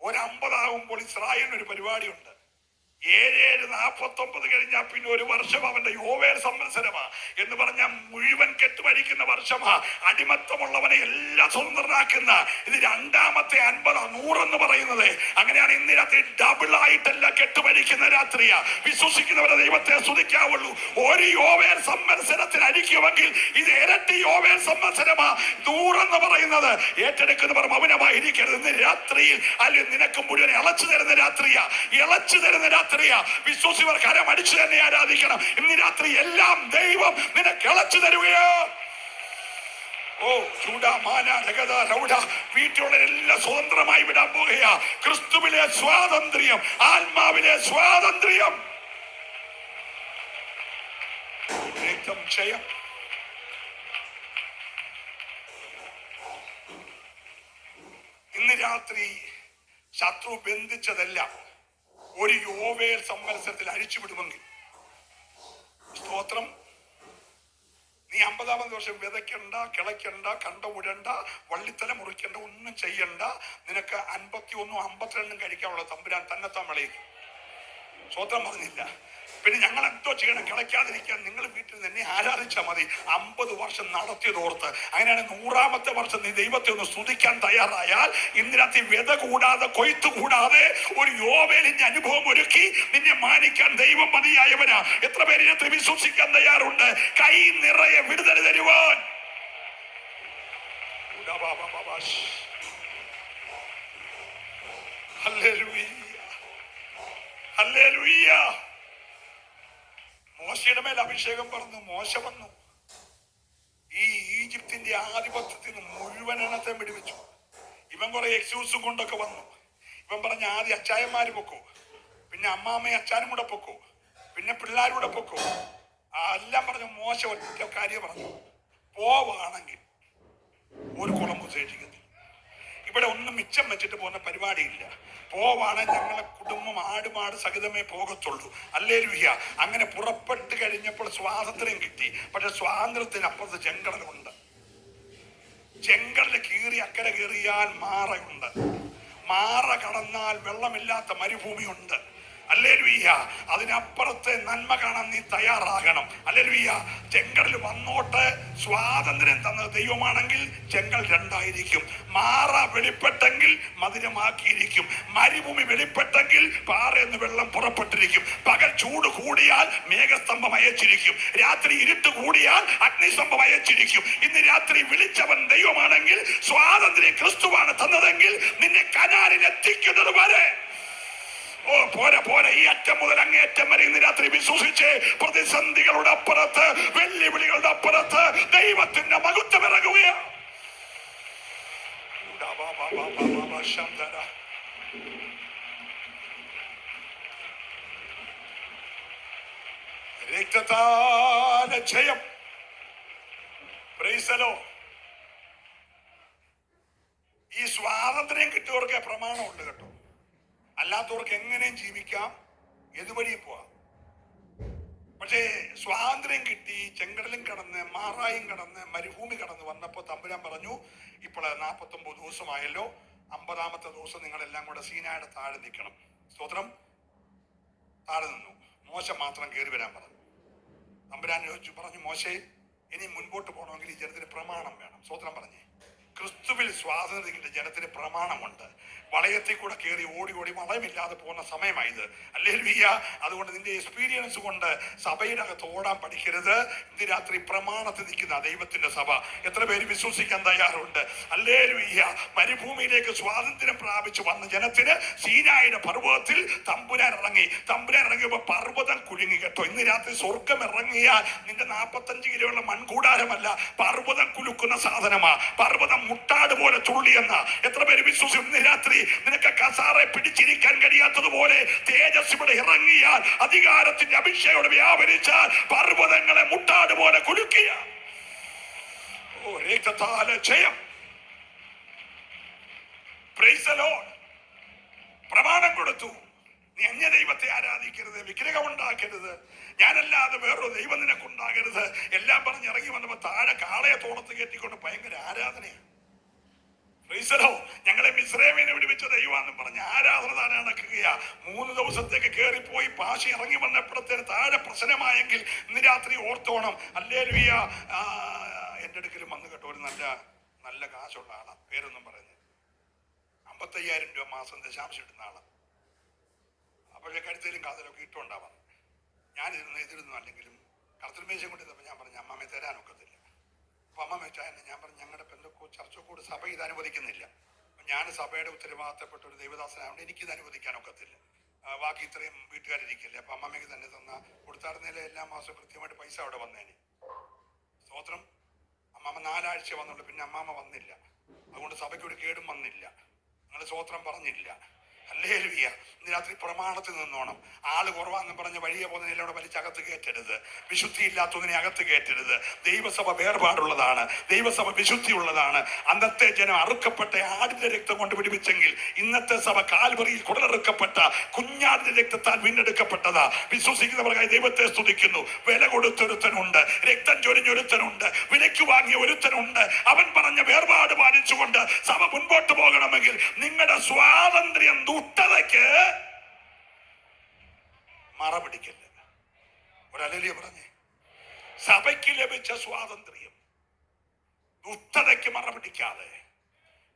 ഒരു 50 ആകുമ്പോൾ ഇസ്രായേലിന് ഒരു പരിപാടിയുണ്ട്. 7:49 കഴിഞ്ഞാൽ പിന്നെ ഒരു വർഷം അവന്റെ യോവേൽ സംവത്സരമാ എന്ന് പറഞ്ഞാൽ മുഴുവൻ കെട്ടുപരിക്കുന്ന വർഷമാ. അടിമത്തമുള്ളവനെ എല്ലാം സ്വതന്ത്രനാക്കുന്ന ഇത് 2ാമത്തെ 50 100 എന്ന് പറയുന്നത്. അങ്ങനെയാണ് ഇന്ന് രാത്രി ഡബിൾ ആയിട്ടല്ല കെട്ടുപരിക്കുന്ന രാത്രിയാ. വിശ്വസിക്കുന്നവരെ ദൈവത്തെ സ്തുതിക്കാവുള്ളൂ. ഒരു യോവേൽ സംവത്സരത്തിന് അടിക്കുമെങ്കിൽ ഇത് ഇരട്ടി യോവേൽ സംവത്സരമാ. 100 എന്ന് പറയുന്നത് ഏറ്റെടുക്കുന്നവർ മൗനമായിരിക്കരുത്. ഇന്ന് രാത്രിയിൽ അല്ലെങ്കിൽ നിനക്ക് മുഴുവൻ ഇളച്ചു തരുന്ന രാത്രിയാ, ഇളച്ചു തരുന്ന രാത്രിയാ. വിശ്വസിച്ചവർ കരം അടിച്ചു തന്നെ ആരാധിക്കണം. ഇന്ന് രാത്രി എല്ലാം ദൈവം നിനക്ക് ഇളച്ചു തരുകയോ. ഓ വീട്ടിലുള്ള എല്ലാം സ്വതന്ത്രമായി വിടാൻ പോകുകയാ. ക്രിസ്തുവിലെ സ്വാതന്ത്ര്യം, ആത്മാവിലെ സ്വാതന്ത്ര്യം. ജയം. ഇന്ന് രാത്രി ശത്രു ബന്ധിച്ചതെല്ലാം ഒരു യോവേൽ സംവത്സരത്തിൽ അഴിച്ചുവിടുമെങ്കിൽ, സ്തോത്രം, നീ 50ാമത്തെ വർഷം വിതയ്ക്കണ്ട, കിളയ്ക്കണ്ട, കണ്ടമുടണ്ട, വള്ളിത്തല മുറിക്കണ്ട, ഒന്നും ചെയ്യണ്ട. നിനക്ക് 51 52 കഴിക്കാനുള്ള തമ്പുരാൻ തന്നെത്താൻ വിളയിക്കും. സ്തോത്രം പറഞ്ഞില്ല. പിന്നെ ഞങ്ങൾ എന്തോ ചെയ്യണം? കിളയ്ക്കാതിരിക്കാൻ നിങ്ങൾ വീട്ടിൽ നിന്നെ ആരാധിച്ചാൽ മതി. 50 വർഷം നടത്തിയതോർത്ത്. അങ്ങനെയാണ് 100ാമത്തെ വർഷം നീ ദൈവത്തെ ഒന്ന് സ്തുതിക്കാൻ തയ്യാറായാൽ ഇന്ന് രാത്രി വിത കൂടാതെ, കൊയ്ത്തു കൂടാതെ ഒരു യോവേലിന്റെ അനുഭവം ഒരുക്കി നിന്നെ മാനിക്കാൻ ദൈവം മതിയായവനാ. എത്ര പേര് ഇതിനകത്ത് വിശ്വസിക്കാൻ തയ്യാറുണ്ട്? കൈ നിറയെ വിടുതൽ തരുവാൻ. Hallelujah, hallelujah. മോശയുടെ മേൽ അഭിഷേകം പറഞ്ഞു. മോശ വന്നു ഈ ഈജിപ്തിന്റെ ആധിപത്യത്തിൽ നിന്ന് മുഴുവൻ എണ്ണത്തെ വിടുവിച്ചു. ഇവൻ കുറെ എക്സ്ക്യൂസും കൊണ്ടൊക്കെ വന്നു. ഇവൻ പറഞ്ഞ ആദ്യം അച്ചായന്മാര് പൊക്കോ, പിന്നെ അമ്മാമ്മയും അച്ചാനും കൂടെ പൊക്കോ, പിന്നെ പിള്ളേരും കൂടെ പൊക്കോ. എല്ലാം പറഞ്ഞു. മോശം ഒറ്റ കാര്യം പറഞ്ഞു, പോവാണെങ്കിൽ ഒരു കുളം ഉപേക്ഷിക്കുന്നു. ഇവിടെ ഒന്നും മിച്ചം വെച്ചിട്ട് പോകുന്ന പരിപാടിയില്ല. പോവാണെങ്കിൽ ഞങ്ങളെ കുടുംബം ആടുമാട് സഹിതമേ പോകത്തുള്ളൂ. ഹല്ലേലൂയ. അങ്ങനെ പുറപ്പെട്ട് കഴിഞ്ഞപ്പോൾ സ്വാതന്ത്ര്യം കിട്ടി. പക്ഷെ സ്വാതന്ത്ര്യത്തിനപ്പുറത്ത് ചെങ്കടലുണ്ട്. ചെങ്കടല് കീറി അക്കരെ കയറിയാൽ മാറയുണ്ട്. മാറ കടന്നാൽ വെള്ളമില്ലാത്ത മരുഭൂമിയുണ്ട്. ഹല്ലേലൂയ. അതിനപ്പുറത്തെ നന്മ കാണാൻ നീ തയ്യാറാകണം. ഹല്ലേലൂയ. ചെങ്കടൽ വന്നോട്ട് സ്വാതന്ത്ര്യം തന്നത് ദൈവമാണെങ്കിൽ ചെങ്കൽ രണ്ടായിരിക്കും. മാറ വെളിപ്പെട്ടെങ്കിൽ മധുരമാക്കിയിരിക്കും. മരുഭൂമി വെളിപ്പെട്ടെങ്കിൽ പാറയെന്ന് വെള്ളം പുറപ്പെട്ടിരിക്കും. പകൽ ചൂട് കൂടിയാൽ മേഘസ്തംഭം അയച്ചിരിക്കും. രാത്രി ഇരുട്ട് കൂടിയാൽ അഗ്നിസ്തംഭം അയച്ചിരിക്കും. ഇന്ന് രാത്രി വിളിച്ചവൻ ദൈവമാണെങ്കിൽ, സ്വാതന്ത്ര്യം ക്രിസ്തുവാണ് തന്നതെങ്കിൽ നിന്നെ കനാലിൽ എത്തിക്കുന്നത് വരെ പോരാ പോരാ. ഈ അറ്റം മുതൽ അങ്ങേയറ്റം വരെ ഇന്ന് രാത്രി വിശ്വസിച്ച് പ്രതിസന്ധികളുടെ അപ്പുറത്ത്, വെല്ലുവിളികളുടെ അപ്പുറത്ത് ദൈവത്തിന്റെ മഹത്വം ഇറങ്ങുകയാണ്. രക്തത്താൽ ജയം. Price the Lord. ഈ സ്വാതന്ത്ര്യം കിട്ടിയവർക്ക് പ്രമാണമുണ്ട് കേട്ടോ. അല്ലാത്തവർക്ക് എങ്ങനെയും ജീവിക്കാം, ഏതുവഴിയും പോവാം. പക്ഷേ സ്വാതന്ത്ര്യം കിട്ടി ചെങ്കടലും കടന്ന് മാറായും കടന്ന് മരുഭൂമി കടന്ന് വന്നപ്പോൾ തമ്പുരാൻ പറഞ്ഞു, ഇപ്പോൾ 49 ദിവസമായല്ലോ, 50ാമത്തെ ദിവസം നിങ്ങളെല്ലാം കൂടെ സീനായുടെ താഴെ നിൽക്കണം. സ്തോത്രം. താഴെ നിന്നു. മോശ മാത്രം കയറി വരാൻ പറഞ്ഞു. തമ്പുരാൻ പറഞ്ഞു, മോശേ ഇനി മുൻപോട്ട് പോകണമെങ്കിൽ ഈ ജനത്തിന് പ്രമാണം വേണം. സ്തോത്രം പറഞ്ഞേ. ക്രിസ്തുവിൽ സ്വാതന്ത്ര്യത്തിന്റെ ജനത്തിന് പ്രമാണമുണ്ട്. വളയത്തിൽ കൂടെ കയറി ഓടി ഓടി വളയമില്ലാതെ പോകുന്ന സമയമായത്. ഹല്ലേലൂയ. അതുകൊണ്ട് നിന്റെ എക്സ്പീരിയൻസ് കൊണ്ട് സഭയുടെ അകത്ത് ഓടാൻ പഠിക്കരുത്. ഇന്ന് രാത്രി പ്രമാണത്തിൽ നിൽക്കുന്ന ദൈവത്തിന്റെ സഭ എത്ര പേര് വിശ്വസിക്കാൻ തയ്യാറുണ്ട്? ഹല്ലേലൂയ. മരുഭൂമിയിലേക്ക് സ്വാതന്ത്ര്യം പ്രാപിച്ചു വന്ന ജനത്തിന് സീനായുടെ പർവ്വതത്തിൽ തമ്പുരാൻ ഇറങ്ങി. തമ്പുരാൻ ഇറങ്ങിയപ്പോ പർവ്വതം കുലുങ്ങി കേട്ടോ. ഇന്ന് രാത്രി സ്വർഗം ഇറങ്ങിയാൽ നിന്റെ 45 കിലോയുള്ള മൺകൂടാരമല്ല, പർവ്വതം കുലുക്കുന്ന സാധനമാ. പർവ്വതം മുട്ടാട് പോലെ തുള്ളിയെന്ന എത്ര പേര് വിശ്വസിക്കും? ഇന്ന് രാത്രി നിനക്ക് കസാറെ പിടിച്ചിരിക്കാൻ കഴിയാത്തതുപോലെ തേജസ് ഇവിടെ ഇറങ്ങിയാൽ, അധികാരത്തിന്റെ അഭിഷേകം വ്യാപരിച്ചാൽ പർവ്വതങ്ങളെ മുട്ടാട് പോലെ കുലുക്കിയ രക്തത്താൽ ജയം. Price the Lord. പ്രമാണം കൊടുത്തു. നീ അന്യ ദൈവത്തെ ആരാധിക്കരുത്, വിഗ്രഹം ഉണ്ടാക്കരുത്, ഞാനല്ലാതെ വേറൊരു ദൈവം നിനക്കുണ്ടാകരുത്, എല്ലാം പറഞ്ഞ് ഇറങ്ങി വന്നപ്പോ താഴെ കാളയെ തോളത്ത് കയറ്റിക്കൊണ്ട് ഭയങ്കര ആരാധനയാണ്. ഞങ്ങളെ മിസ്രൈമിനെ വിടുവിച്ച ദൈവമാണെന്നും പറഞ്ഞ് ആരാധന താൻ നടക്കുകയാ. 3 ദിവസത്തേക്ക് കയറിപ്പോയി പാശി ഇറങ്ങി വന്നപ്പോഴത്തേന് താഴെ പ്രശ്നമായെങ്കിൽ ഇന്ന് രാത്രി ഓർത്തോണം. ഹല്ലേലൂയ. എന്റെ അടുക്കലും വന്നു കേട്ടോ ഒരു നല്ല കാശുള്ള ആളാ, പേരൊന്നും പറയുന്നത്. 55,000 രൂപ മാസം ദശാംശം ഇടുന്ന ആളാ. അപ്പോഴേ കരുത്തേലും കാതലൊക്കെ ഇട്ടുണ്ടാവാം. ഇതിരുന്നു അല്ലെങ്കിലും കർത്തൃമേശം കൊണ്ടിരുന്നപ്പോൾ ഞാൻ പറഞ്ഞു, അമ്മാമ്മ തരാനൊക്കത്തില്ല. അപ്പൊ അമ്മ വെച്ചാൽ ഞാൻ പറഞ്ഞു, ഞങ്ങളുടെ പെന്തക്കോ ചർച്ചക്കോട് സഭ ഇത് അനുവദിക്കുന്നില്ല. ഞാൻ സഭയുടെ ഉത്തരവാദിത്തപ്പെട്ട ഒരു ദൈവദാസനായതുകൊണ്ട് എനിക്കിത് അനുവദിക്കാനൊക്കത്തില്ല. ബാക്കി ഇത്രയും വീട്ടുകാരിരിക്കില്ലേ. അപ്പൊ അമ്മമ്മയ്ക്ക് തന്നെ കൊടുത്തായിരുന്നില്ല. എല്ലാ മാസവും കൃത്യമായിട്ട് പൈസ അവിടെ വന്നേനെ. സ്തോത്രം. അമ്മമ്മ 4 ആഴ്ച വന്നുള്ളൂ. പിന്നെ അമ്മാമ്മ വന്നില്ല. അതുകൊണ്ട് സഭയ്ക്ക് ഒരു കേടും വന്നില്ല. നിങ്ങൾ സ്തോത്രം പറഞ്ഞില്ല. ഹല്ലേലൂയ. ഇന്ന് രാത്രി പ്രമാണത്തിൽ നിന്നോണം. ആള് കുറവാന്ന് പറഞ്ഞ് വഴിയെ പോകുന്നതിനെ അവിടെ വലിച്ചകത്ത് കയറ്റരുത്. വിശുദ്ധി ഇല്ലാത്തതിനെ അകത്ത് കയറ്റരുത്. ദൈവസഭ വേർപാടുള്ളതാണ്. ദൈവസഭ വിശുദ്ധിയുള്ളതാണ്. അന്നത്തെ ജനം അറുക്കപ്പെട്ട ആടിന്റെ രക്തം കൊണ്ട് പിടിപ്പിച്ചെങ്കിൽ ഇന്നത്തെ സഭ കാൽവറിയിൽ കുടലെറുക്കപ്പെട്ട കുഞ്ഞാടിന്റെ രക്തത്താൽ വീണ്ടെടുക്കപ്പെട്ടതാ. വിശ്വസിക്കുന്നവർക്കായി ദൈവത്തെ സ്തുതിക്കുന്നു. വില കൊടുത്തൊരുത്തനുണ്ട്, രക്തം ചൊരിഞ്ഞൊരുത്തനുണ്ട്, വിലയ്ക്ക് വാങ്ങിയ ഒരുത്തനുണ്ട്. അവൻ പറഞ്ഞ വേർപാട് പാലിച്ചുകൊണ്ട് സഭ മുൻപോട്ട് പോകണമെങ്കിൽ നിങ്ങളുടെ സ്വാതന്ത്ര്യം ദുഷ്ടതയ്ക്ക് മറ പിടിക്കല്ല. ഒരല്ലേലൂയ പറഞ്ഞേ. സഭയ്ക്ക് ലഭിച്ച സ്വാതന്ത്ര്യം ദുഷ്ടതയ്ക്ക് മറ പിടിക്കാതെ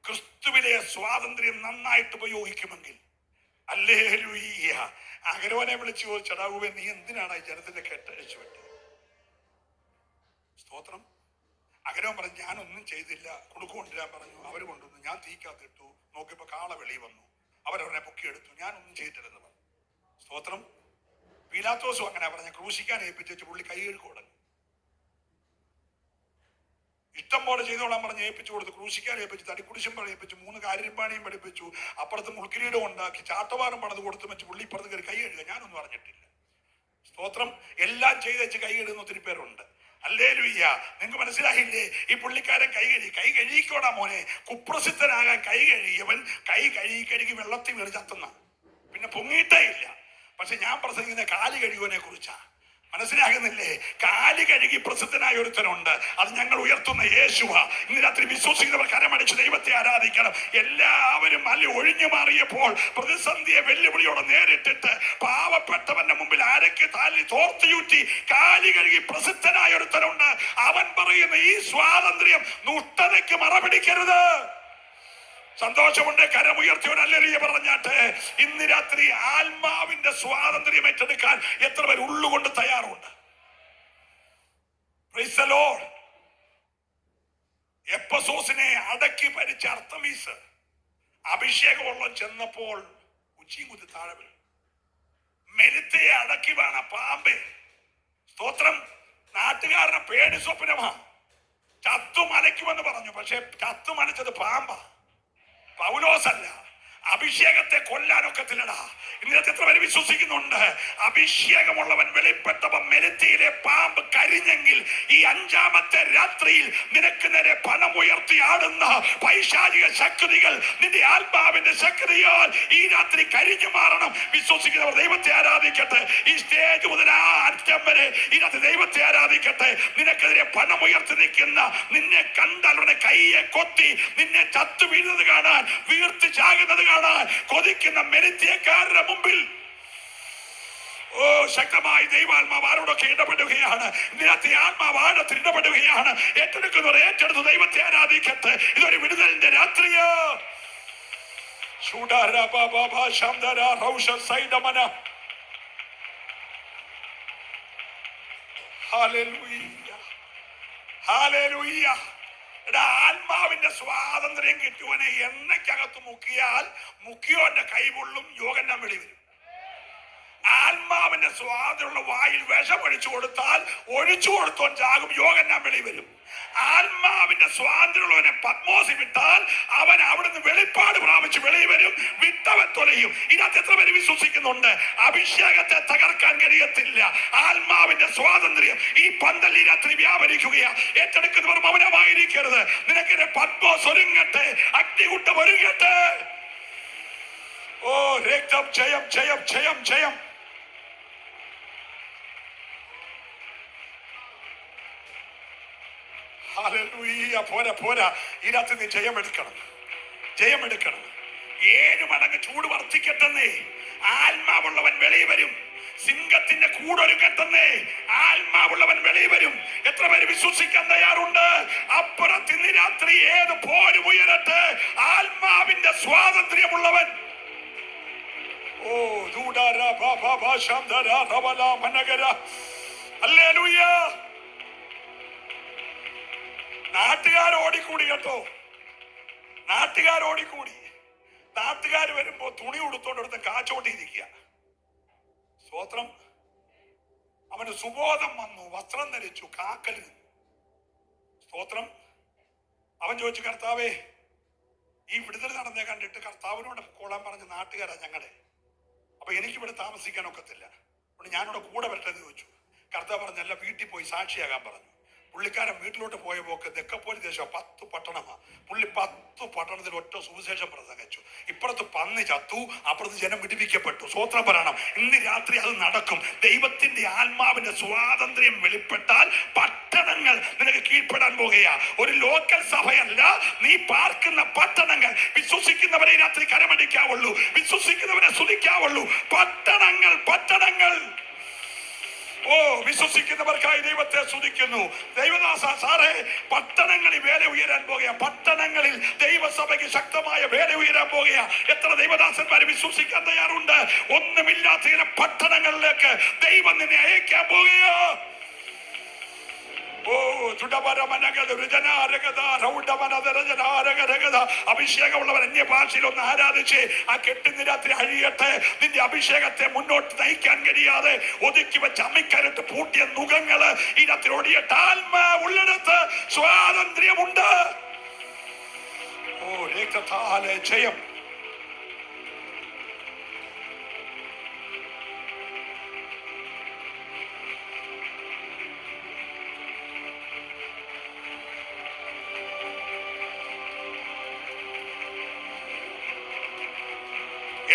ക്രിസ്തുവിലെ സ്വാതന്ത്ര്യം നന്നായിട്ട് ഉപയോഗിക്കുമെങ്കിൽ, ഹല്ലേലൂയ. അഗരവനെ വിളിച്ചു ചോദിച്ചടാവുവേ, നീ എന്തിനാണ് ഈ ജനത്തിന്റെ കെട്ടഴിച്ചു വിട്ടത്? സ്തോത്രം. അഗരവൻ പറഞ്ഞു, ഞാനൊന്നും ചെയ്തില്ല. കുടുക്ക് കൊണ്ടുവരാൻ പറഞ്ഞു, അവര് കൊണ്ടുവന്നു. ഞാൻ തീക്കകത്തിട്ടു. നോക്കിയപ്പോ കാള വെളി വന്നു. അവരവനെ പൊക്കിയെടുത്തു. ഞാനൊന്നും ചെയ്തിട്ടില്ലെന്ന് പറഞ്ഞു. സ്തോത്രം. പീലാത്തോസും അങ്ങനെ പറഞ്ഞ ക്രൂശിക്കാൻ ഏൽപ്പിച്ചു പുള്ളി കൈ കഴുകി. ഇഷ്ടം പോലെ ചെയ്തോളാൻ പറഞ്ഞ് ഏൽപ്പിച്ചു കൊടുത്തു. ക്രൂശിക്കാൻ ഏൽപ്പിച്ചു, തടിക്കുടിശും ഏൽപ്പിച്ചു, 3 കാരിരുമ്പാണിയും പഠിപ്പിച്ചു, അപ്പുറത്ത് മുൾക്കിരീടം ഉണ്ടാക്കി, ചാട്ടവാറും പണിത് കൊടുത്തു വെച്ച് പുള്ളി ഇപ്പുറത്ത് കയറി കൈ കഴുകുക. ഞാനൊന്നും അറിഞ്ഞിട്ടില്ല. സ്തോത്രം. എല്ലാം ചെയ്ത് വെച്ച് കൈ കഴുകുന്ന ഒത്തിരി പേരുണ്ട്. ഹല്ലേലൂയ. നിങ്ങൾക്ക് മനസ്സിലായില്ലേ? ഈ പുള്ളിക്കാരൻ കൈ കഴുകിക്കോടാ മോനെ. കുപ്രസിദ്ധനാകാൻ കൈ കഴുകിയവൻ കൈ കഴുകി വെള്ളത്തിൽ വീണ് ചത്തുന്ന, പിന്നെ പൊങ്ങിയിട്ടേ ഇല്ല. പക്ഷെ ഞാൻ പ്രസംഗിക്കുന്ന കാല് കഴുകുവനെ കുറിച്ചാ. മനസ്സിലാകുന്നില്ലേ? കാല് കഴുകി പ്രസിദ്ധനായ ഒരുത്തനുണ്ട്. അത് ഞങ്ങൾ ഉയർത്തുന്ന യേശുവ. ഇന്ന് രാത്രി വിശ്വസിക്കുന്നവർ കരമടിച്ച് ദൈവത്തെ ആരാധിക്കണം. എല്ലാവരും അല്ലെ ഒഴിഞ്ഞു മാറിയപ്പോൾ പ്രതിസന്ധിയെ വെല്ലുവിളിയോടെ നേരിട്ടിട്ട് പാവപ്പെട്ടവന്റെ മുമ്പിൽ അരക്ക് താലി തോർത്തിയൂറ്റി കാല് കഴുകി പ്രസിദ്ധനായ ഒരുത്തനുണ്ട്. അവൻ പറയുന്ന ഈ സ്വാതന്ത്ര്യം നുഷ്ടതയ്ക്ക് മറപിടിക്കരുത്. സന്തോഷമുണ്ട്. കരമുയർത്തിയോട് ഹല്ലേലൂയ പറഞ്ഞാട്ടെ. ഇന്ന് രാത്രി ആത്മാവിന്റെ സ്വാതന്ത്ര്യം ഏറ്റെടുക്കാൻ എത്ര പേർ ഉള്ളുകൊണ്ട് തയ്യാറുണ്ട്? Praise the Lord. എപ്പസോസിനെ അടക്കി ഭരിച്ച അർത്തമീസ് അഭിഷേകമുള്ള ചെന്നപ്പോൾ ഉച്ചിയും കുത്തി താഴെ വീണു. മെലിത്തയെ അടക്കി വേണ പാമ്പേ. സ്തോത്രം. നാട്ടുകാരനെ പേടി സ്വപ്നമാ. ചത്തു മലയ്ക്കുമെന്ന് പറഞ്ഞു. പക്ഷെ ചത്തു മലച്ചത് പാമ്പാ, പൗലോസല്ല. അഭിഷേകത്തെ കൊല്ലാനൊക്കത്തില്ലടാ. ഇന്നത്തെ എത്ര പേര് വിശ്വസിക്കുന്നുണ്ട്? അഭിഷേകമുള്ളവൻ വെളിപ്പെട്ടവൻ മെരുത്തിയിലെ പാമ്പ് കരിഞ്ഞെങ്കിൽ ഈ 5-ാമത്തെ രാത്രിയിൽ നിനക്ക് നേരെ പണം ഉയർത്തി ആടുന്ന പൈശാചിക ശക്തികൾ നിന്റെ ആത്മാവിന്റെ ശക്തിയാൽ ഈ രാത്രി കരിഞ്ഞു മാറണം. വിശ്വസിക്കുന്നവർ ദൈവത്തെ ആരാധിക്കട്ടെ. ഈ സ്റ്റേജ് മുതൽ ആ അറ്റം വരെ ഈ രാത്രി ദൈവത്തെ ആരാധിക്കട്ടെ. നിനക്കെതിരെ പണം ഉയർത്തി നിൽക്കുന്ന നിന്നെ കണ്ടാൽ അവരുടെ കൈയെ കൊത്തി നിന്നെ ചത്തു വീഴുന്നത് കാണാൻ, വീർത്ത് ചാകുന്നത് കാണാൻ കൊതിക്കുന്ന മെരുത്തിയക്കാരുടെ മുമ്പിൽ ഓ ശക്തമായി ദൈവാത്മാവ് ആരോടൊക്കെ ഇടപെടുകയാണ്. ഇന്നത്തെ ആത്മാവ് ആഴത്തിൽ ഇടപെടുകയാണ്. ഏറ്റെടുക്കുന്നവർ ഏറ്റെടുത്ത് ദൈവത്തെ ആരാധിക്കട്ടെ. ഇതൊരു വിടുതലിന്റെ രാത്രിയോ. ആത്മാവിന്റെ സ്വാതന്ത്ര്യം കിട്ടുവനെ എണ്ണയ്ക്കകത്ത് മുക്കിയാൽ മുക്കിയോന്റെ കൈപൊള്ളും, യോഗന്റെ വെളി വരും. ആത്മാവിന്റെ സ്വാതന്ത്ര്യമുള്ള വായിൽ വിഷം ഒഴിച്ചു കൊടുത്താൽ ഒഴിച്ചു കൊടുത്തോൻ ചാകും, യോഗന്റെ വെളി വരും. ആത്മാവിന്റെ സ്വാതന്ത്ര്യമുള്ളവനെ പത്മോസി വിട്ടാൽ അവൻ അവിടുന്ന് വെളിപ്പാട് പ്രാപിച്ച് വെളി വരും, വിട്ടവൻ തൊലയും. ഇതിനകത്ത് എത്ര പേര് വിശ്വസിക്കുന്നുണ്ട്? അഭിഷേകത്തെ തകർക്കാൻ കഴിയത്തില്ല. ആത്മാവിന്റെ സ്വാതന്ത്ര്യം ഈ പന്തൽ ഈ രാത്രി വ്യാപരിക്കുകയാ. ഏറ്റെടുക്കുന്നവർ മൗനമായിരിക്കരുത്. നിനക്കെതിരെ പത്മോസ് ഒരുങ്ങട്ടെ, അഗ്നികുണ്ഡം ഒരുങ്ങട്ടെ. ഓ രക്തം ജയം ജയം ജയം ജയം. ഹല്ലേലൂയ. പോരാ പോരാ. ഇതിനകത്ത് നീ ജയമെടുക്കണം, ജയമെടുക്കണം. 7 മടങ്ങ് ചൂട് വർദ്ധിക്കട്ടെന്നേ. ആത്മാവുള്ളവൻ വെളിയിൽ വരും. സിംഹത്തിന്റെ കൂടൊരുക്കട്ടെന്നേ. ആത്മാവുള്ളവൻ വെളിയിൽ വരും. എത്ര പേര് വിശ്വസിക്കാൻ തയ്യാറുണ്ട്? അപ്പുറത്ത് ഇന്ന് രാത്രി ഏത് പോരും ഉയരട്ടെ. ആത്മാവിന്റെ സ്വാതന്ത്ര്യമുള്ളവൻ ഓ ദൂഡാരാ ബാബാ ബാശാംദാരാ റവലാ മനഗര. ഹല്ലേലൂയ. നാട്ടുകാർ ഓടിക്കൂടി കേട്ടോ. നാട്ടുകാർ ഓടിക്കൂടി. നാട്ടുകാർ വരുമ്പോ തുണി ഉടുത്തോണ്ടെടുത്ത് കാച്ചോട്ടിരിക്കുക. സ്തോത്രം. അവന് സുബോധം വന്നു, വസ്ത്രം ധരിച്ചു, കാക്കൽ നിന്നു. സ്തോത്രം. അവൻ ചോദിച്ചു, കർത്താവേ ഈ വിടുതൽ നടന്നേ കണ്ടിട്ട് കർത്താവിനോട് കൊള്ളാൻ പറഞ്ഞ നാട്ടുകാരാ ഞങ്ങളെ. അപ്പൊ എനിക്കിവിടെ താമസിക്കാൻ ഒക്കത്തില്ല, ഞാനിവിടെ കൂടെ വരട്ടെന്ന് ചോദിച്ചു. കർത്താവ് പറഞ്ഞല്ല, വീട്ടിൽ പോയി സാക്ഷിയാകാൻ പറഞ്ഞു. പുള്ളിക്കാരൻ വീട്ടിലോട്ട് പോയ പോക്ക് ദെക്കപ്പോലി ദേശം 10 പട്ടണമാ. പുള്ളി 10 പട്ടണത്തിൽ ഒറ്റ സുവിശേഷം പ്രസംഗിച്ചു. ഇപ്പുറത്ത് പന്നി ചത്തു, അപ്പുറത്ത് ജനം വിടിവിക്കപ്പെട്ടു. സ്വോത്രം പറയണം. ഇന്ന് രാത്രി അത് നടക്കും. ദൈവത്തിന്റെ ആത്മാവിന്റെ സ്വാതന്ത്ര്യം വെളിപ്പെട്ടാൽ പട്ടണങ്ങൾ നിനക്ക് കീഴ്പ്പെടാൻ പോകുകയാ. ഒരു ലോക്കൽ സഭയല്ല, നീ പാർക്കുന്ന പട്ടണങ്ങൾ. വിശ്വസിക്കുന്നവരെ രാത്രി കരമടിക്കാവുള്ളൂ, വിശ്വസിക്കുന്നവരെ സ്തുതിക്കാവുള്ളൂ. പട്ടണങ്ങൾ, പട്ടണങ്ങൾ. ഓ വിശ്വസിക്കുന്നവർക്കായി ദൈവത്തെ സ്തുതിക്കുന്നു. ദൈവദാസ സാറേ, പട്ടണങ്ങളിൽ വേല ഉയരാൻ പോകുക. പട്ടണങ്ങളിൽ ദൈവസഭയ്ക്ക് ശക്തമായ വേല ഉയരാൻ പോകുക. എത്ര ദൈവദാസന്മാരെ വിശ്വസിക്കാൻ തയ്യാറുണ്ട്? ഒന്നുമില്ലാത്ത ചില പട്ടണങ്ങളിലേക്ക് ദൈവം നിന്നെ അയക്കാൻ പോകുക. ഓ അഭിഷേകമുള്ളവർ അന്യഭാഷയിൽ ഒന്ന് ആരാധിച്ച് ആ കെട്ടുന്ന രാത്രി അഴിയട്ടെ. നിന്റെ അഭിഷേകത്തെ മുന്നോട്ട് നയിക്കാൻ കഴിയാതെ ഒതുക്കി വെച്ച് അമ്മിക്കരത്ത് പൂട്ടിയ നുഖങ്ങള് ഈ രാത്രി ഒടിയട്ടെ. ആത്മാ ഉള്ളിടത്ത് സ്വാതന്ത്ര്യമുണ്ട്. ഓ രക്തത്താലെ ജയം.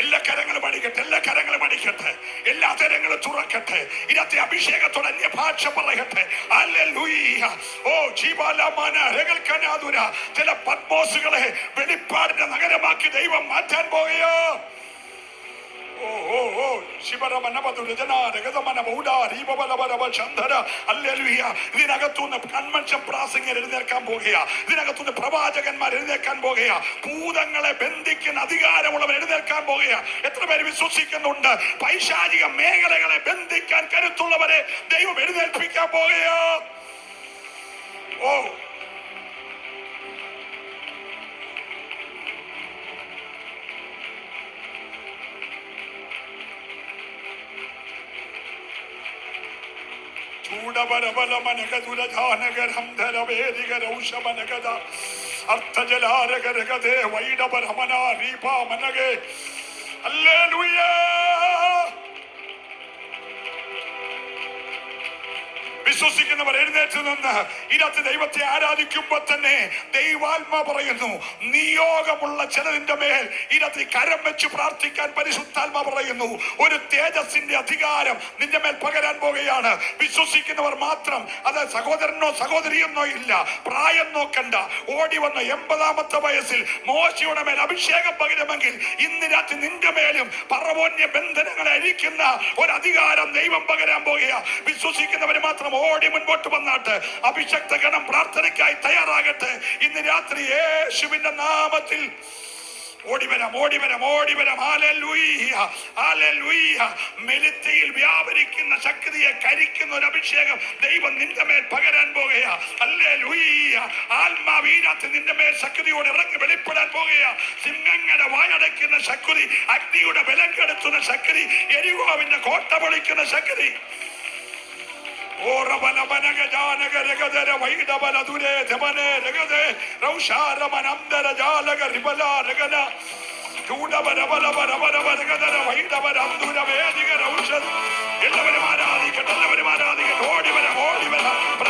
എല്ലാ കരങ്ങളും അടിക്കട്ടെ, എല്ലാ കരങ്ങളും അടിക്കട്ടെ, എല്ലാ തരങ്ങളും തുറക്കട്ടെ. ഇതിനകത്തെ അഭിഷേകത്തോടെ അന്യഭാഷ പറയട്ടെ. ഹല്ലേലൂയ. ഓ ജീവാലമാന രകൽക്കനാതുര. ചില പത്മോസുകളെ വെളിപ്പാടിന്റെ നഗരമാക്കി ദൈവം മാറ്റാൻ പോകുകയോ. ഓ ഓ ഓ ഇതിനകത്തുനിന്ന് കൺവെൻഷൻ പ്രാസംഗികർ എഴുന്നേൽക്കാൻ പോകുക. ഇതിനകത്തുനിന്ന് പ്രവാചകന്മാർ എഴുന്നേൽക്കാൻ പോകുക. ഭൂതങ്ങളെ ബന്ധിക്കുന്ന അധികാരമുള്ളവർ എഴുന്നേൽക്കാൻ പോകുക. എത്ര പേര് വിശ്വസിക്കുന്നുണ്ട്? പൈശാചിക മേഖലകളെ ബന്ധിക്കാൻ കരുത്തുള്ളവരെ ദൈവം എഴുന്നേൽപ്പിക്കാൻ പോകുകയോ. ഓ വിശ്വസിക്കുന്നവർ എഴുന്നേറ്റ് നിന്ന് ഇതിനകത്ത് ദൈവത്തെ ആരാധിക്കുമ്പോൾ തന്നെ ദൈവാത്മാ പറയുന്നു, നിയോഗമുള്ള ചിലതിന്റെ മേൽ ഇതിനകത്ത് കരം വെച്ച് പ്രാർത്ഥിക്കാൻ പരിശുദ്ധാത്മാ പറയുന്നു. ഒരു തേജസ്സിന്റെ അധികാരം നിന്റെ മേൽ പകരാൻ പോകുകയാണ്. വിശ്വസിക്കുന്നവർ മാത്രം. അത് സഹോദരനോ സഹോദരിയെന്നോ ഇല്ല, പ്രായം നോക്കണ്ട. ഓടി വന്ന 80-ാമത്തെ വയസ്സിൽ മോശയുടെ മേൽ അഭിഷേകം പകരുമെങ്കിൽ ഇന്ന് രാത്രി നിന്റെ മേലും പറവോന്യ ബന്ധനങ്ങളെ അഴിക്കുന്ന ഒരു അധികാരം ദൈവം പകരാൻ പോകുക. വിശ്വസിക്കുന്നവർ മാത്രം ഓടി മുൻപോട്ട് വന്നാട്ട്. അഭിഷക്ത ഗണം പ്രാർത്ഥനയ്ക്കായി തയ്യാറാകട്ടെ. ഇന്ന് രാത്രി യേശുവിന്റെ നാമത്തിൽ ഓടിവരാം, ഓടിവരാം, ഓടിവരാം. Hallelujah, hallelujah. മെലിത്തിയിൽ വ്യാപരിക്കുന്ന ശക്തിയെ കരിക്കുന്ന ഒരു അഭിഷേകം ദൈവം നിന്റെ മേൽ പകരാൻ പോകുകയാ. ഹല്ലേലൂയ. ആത്മാവ് ഈ രാത്രി നിന്റെ മേൽ ശക്തിയോടെ ഇറങ്ങി വെളിപ്പെടാൻ പോകുകയാ. സിംഹങ്ങളുടെ വായടയ്ക്കുന്ന ശക്തി, അഗ്നിയുടെ ബലം കെടുത്തുന്ന ശക്തി, എരികോവിന്റെ കോട്ട പൊളിക്കുന്ന ശക്തി. എല്ലാവരും ആരാധിക്കട്ടെ, എല്ലാവരും ആരാധിക്കട്ടെ. ഓടിവരാം, ഓടിവരാം.